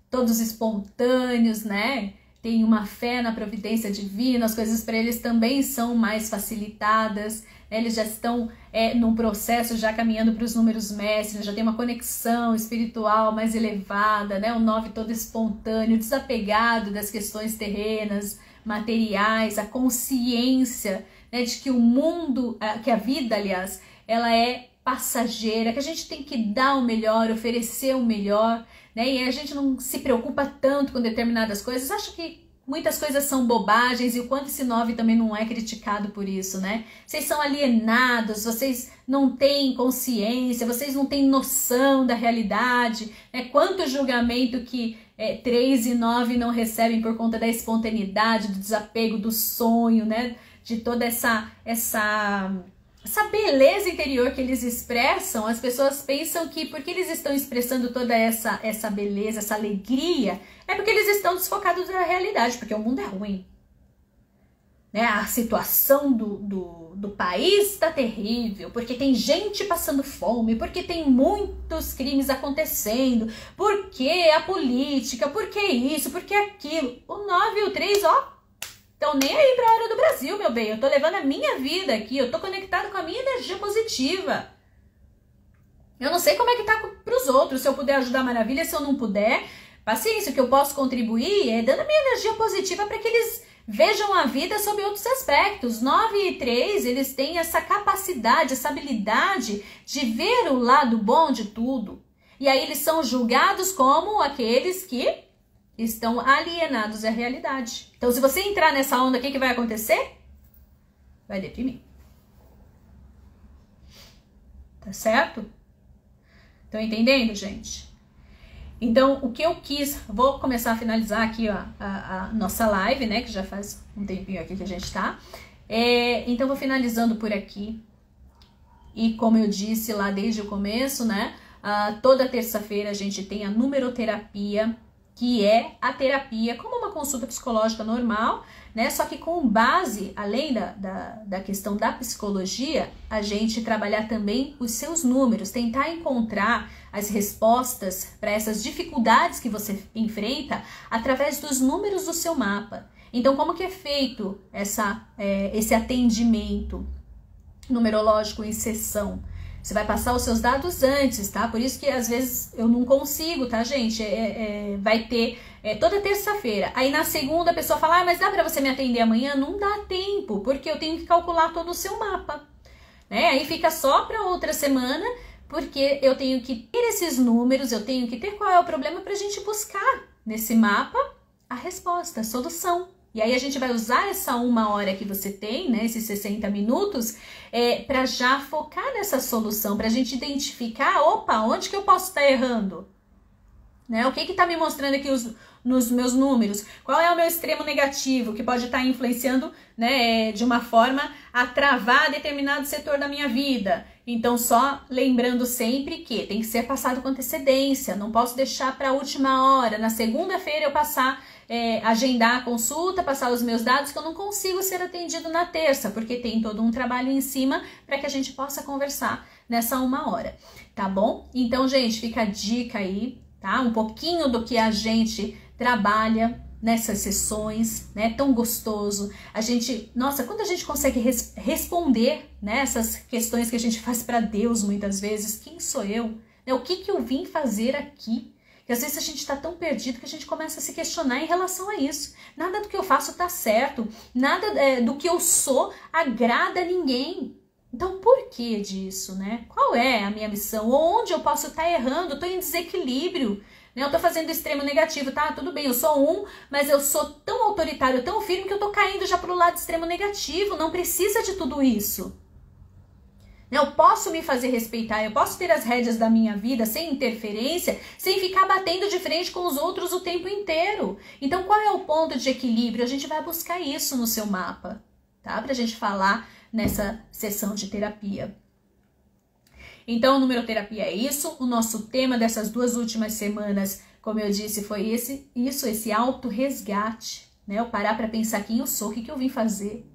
todos espontâneos, né? Tem uma fé na providência divina, as coisas para eles também são mais facilitadas. Né? Eles já estão num processo, já caminhando para os números mestres, já tem uma conexão espiritual mais elevada, né? O 9 todo espontâneo, desapegado das questões terrenas, materiais, a consciência, né, de que o mundo, que a vida, aliás, ela é passageira, que a gente tem que dar o melhor, oferecer o melhor, né, e a gente não se preocupa tanto com determinadas coisas. Acho que muitas coisas são bobagens e o quanto esse 9 também não é criticado por isso, né? Vocês são alienados, vocês não têm consciência, vocês não têm noção da realidade, né? Quanto julgamento que 3 e 9 não recebem por conta da espontaneidade, do desapego, do sonho, né? De toda essa beleza interior que eles expressam. As pessoas pensam que porque eles estão expressando toda essa beleza, essa alegria, é porque eles estão desfocados da realidade, porque o mundo é ruim. Né? A situação do país está terrível, porque tem gente passando fome, porque tem muitos crimes acontecendo, porque a política, porque isso, porque aquilo. O 9 e o 3, ó, então nem aí pra hora do Brasil, meu bem. Eu tô levando a minha vida aqui, eu tô conectado com a minha energia positiva. Eu não sei como é que tá pros outros, se eu puder ajudar, maravilha, se eu não puder, paciência. O que eu posso contribuir é dando a minha energia positiva para que eles vejam a vida sob outros aspectos. 9 e 3, eles têm essa capacidade, essa habilidade de ver o lado bom de tudo. E aí eles são julgados como aqueles que estão alienados à realidade. Então, se você entrar nessa onda, o que vai acontecer? Vai deprimir. Tá certo? Estão entendendo, gente? Então, o que eu quis... Vou começar a finalizar aqui ó, a nossa live, né? Que já faz um tempinho aqui que a gente tá. Então, vou finalizando por aqui. E como eu disse lá desde o começo, né? Toda terça-feira a gente tem a numeroterapia, que é a terapia como uma consulta psicológica normal, né? Só que com base, além da questão da psicologia, a gente trabalhar também os seus números, tentar encontrar as respostas para essas dificuldades que você enfrenta através dos números do seu mapa. Então, como que é feito esse atendimento numerológico em sessão? Você vai passar os seus dados antes, tá? Por isso que às vezes eu não consigo, tá, gente? Vai ter toda terça-feira. Aí na segunda a pessoa fala, mas dá pra você me atender amanhã? Não dá tempo, porque eu tenho que calcular todo o seu mapa. Né? Aí fica só pra outra semana, porque eu tenho que ter esses números, eu tenho que ter qual é o problema pra gente buscar nesse mapa a resposta, a solução. E aí a gente vai usar essa 1 hora que você tem, né, esses 60 minutos, para já focar nessa solução, para a gente identificar, opa, onde que eu posso estar errando? Né? O que está me mostrando aqui nos meus números? Qual é o meu extremo negativo que pode estar influenciando, né, de uma forma a travar determinado setor da minha vida? Então, só lembrando sempre que tem que ser passado com antecedência, não posso deixar para a última hora. Na segunda-feira eu agendar a consulta, passar os meus dados, que eu não consigo ser atendido na terça, porque tem todo um trabalho em cima para que a gente possa conversar nessa 1 hora, tá bom? Então, gente, fica a dica aí, tá? Um pouquinho do que a gente trabalha nessas sessões, né? Tão gostoso. Nossa, quando a gente consegue responder, né, essas questões que a gente faz para Deus muitas vezes, quem sou eu? O que eu vim fazer aqui? Que às vezes a gente está tão perdido que a gente começa a se questionar em relação a isso. Nada do que eu faço está certo, nada do que eu sou agrada a ninguém. Então, por que disso, né? Qual é a minha missão? Onde eu posso estar errando? Eu estou em desequilíbrio, né? Eu estou fazendo extremo negativo, tá? Tudo bem, eu sou mas eu sou tão autoritário, tão firme que eu estou caindo já para o lado extremo negativo. Não precisa de tudo isso. Eu posso me fazer respeitar, eu posso ter as rédeas da minha vida sem interferência, sem ficar batendo de frente com os outros o tempo inteiro. Então, qual é o ponto de equilíbrio? A gente vai buscar isso no seu mapa, tá? Pra gente falar nessa sessão de terapia. Então, numeroterapia é isso. O nosso tema dessas 2 últimas semanas, como eu disse, foi esse auto-resgate, né? Eu parar para pensar quem eu sou, o que eu vim fazer.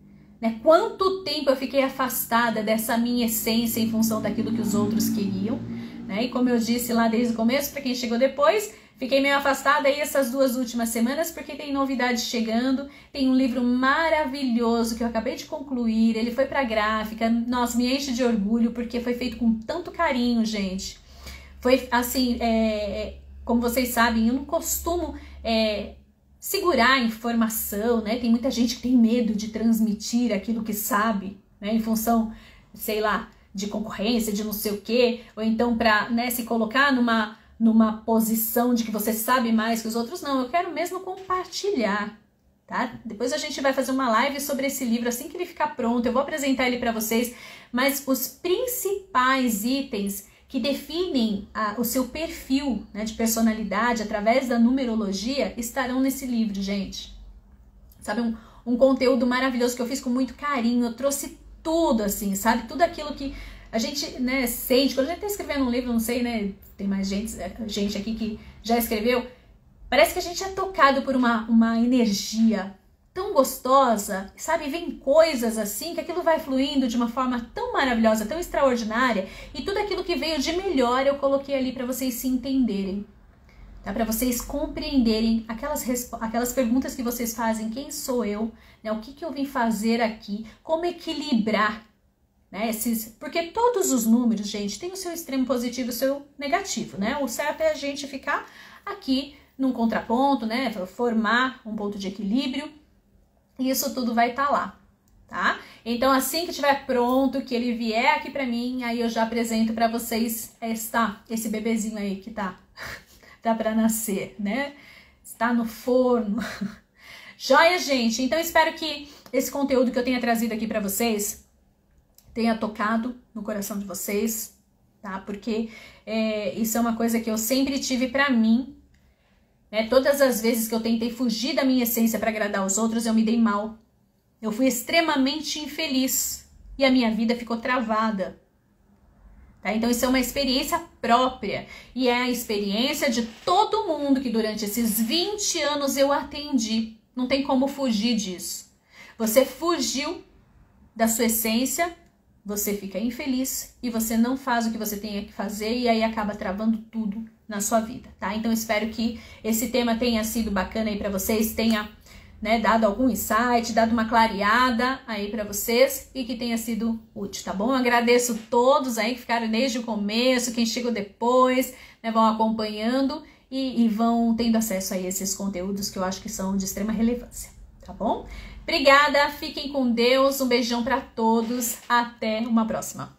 Né? Quanto tempo eu fiquei afastada dessa minha essência em função daquilo que os outros queriam, né? E como eu disse lá desde o começo, para quem chegou depois, fiquei meio afastada aí essas 2 últimas semanas porque tem novidades chegando. Tem um livro maravilhoso que eu acabei de concluir, ele foi para gráfica, nossa, me enche de orgulho porque foi feito com tanto carinho, gente. Foi assim, como vocês sabem, eu não costumo segurar a informação, né? Tem muita gente que tem medo de transmitir aquilo que sabe, né? Em função, sei lá, de concorrência, de não sei o quê, ou então para, né, se colocar numa posição de que você sabe mais que os outros. Não, eu quero mesmo compartilhar, tá? Depois a gente vai fazer uma live sobre esse livro assim que ele ficar pronto. Eu vou apresentar ele para vocês, mas os principais itens que definem o seu perfil, né, de personalidade através da numerologia estarão nesse livro, gente. Sabe, um conteúdo maravilhoso que eu fiz com muito carinho. Eu trouxe tudo, assim, sabe? Tudo aquilo que a gente, né, sente. Quando a gente tá escrevendo um livro, não sei, né, tem mais gente aqui que já escreveu. Parece que a gente é tocado por uma energia tão gostosa, sabe? Vem coisas assim que aquilo vai fluindo de uma forma tão maravilhosa, tão extraordinária, e tudo aquilo que veio de melhor eu coloquei ali para vocês se entenderem, tá? Para vocês compreenderem aquelas perguntas que vocês fazem: quem sou eu, né? O que eu vim fazer aqui, como equilibrar, né? Porque todos os números, gente, tem o seu extremo positivo e o seu negativo, né? O certo é a gente ficar aqui num contraponto, né? Formar um ponto de equilíbrio. E isso tudo vai estar lá, tá? Então, assim que estiver pronto, que ele vier aqui pra mim, aí eu já apresento pra vocês esse bebezinho aí que tá pra nascer, né? Está no forno. Joia, gente? Então, espero que esse conteúdo que eu tenha trazido aqui pra vocês tenha tocado no coração de vocês, tá? Porque isso é uma coisa que eu sempre tive pra mim. Todas as vezes que eu tentei fugir da minha essência para agradar os outros, eu me dei mal. Eu fui extremamente infeliz e a minha vida ficou travada. Tá? Então isso é uma experiência própria e é a experiência de todo mundo que durante esses 20 anos eu atendi. Não tem como fugir disso. Você fugiu da sua essência, você fica infeliz e você não faz o que você tem que fazer e aí acaba travando tudo na sua vida, tá? Então espero que esse tema tenha sido bacana aí pra vocês, tenha, né, dado algum insight, dado uma clareada aí pra vocês e que tenha sido útil, tá bom? Eu agradeço todos aí que ficaram desde o começo, quem chegou depois, né, vão acompanhando e vão tendo acesso a esses conteúdos que eu acho que são de extrema relevância, tá bom? Obrigada, fiquem com Deus, um beijão pra todos, até uma próxima.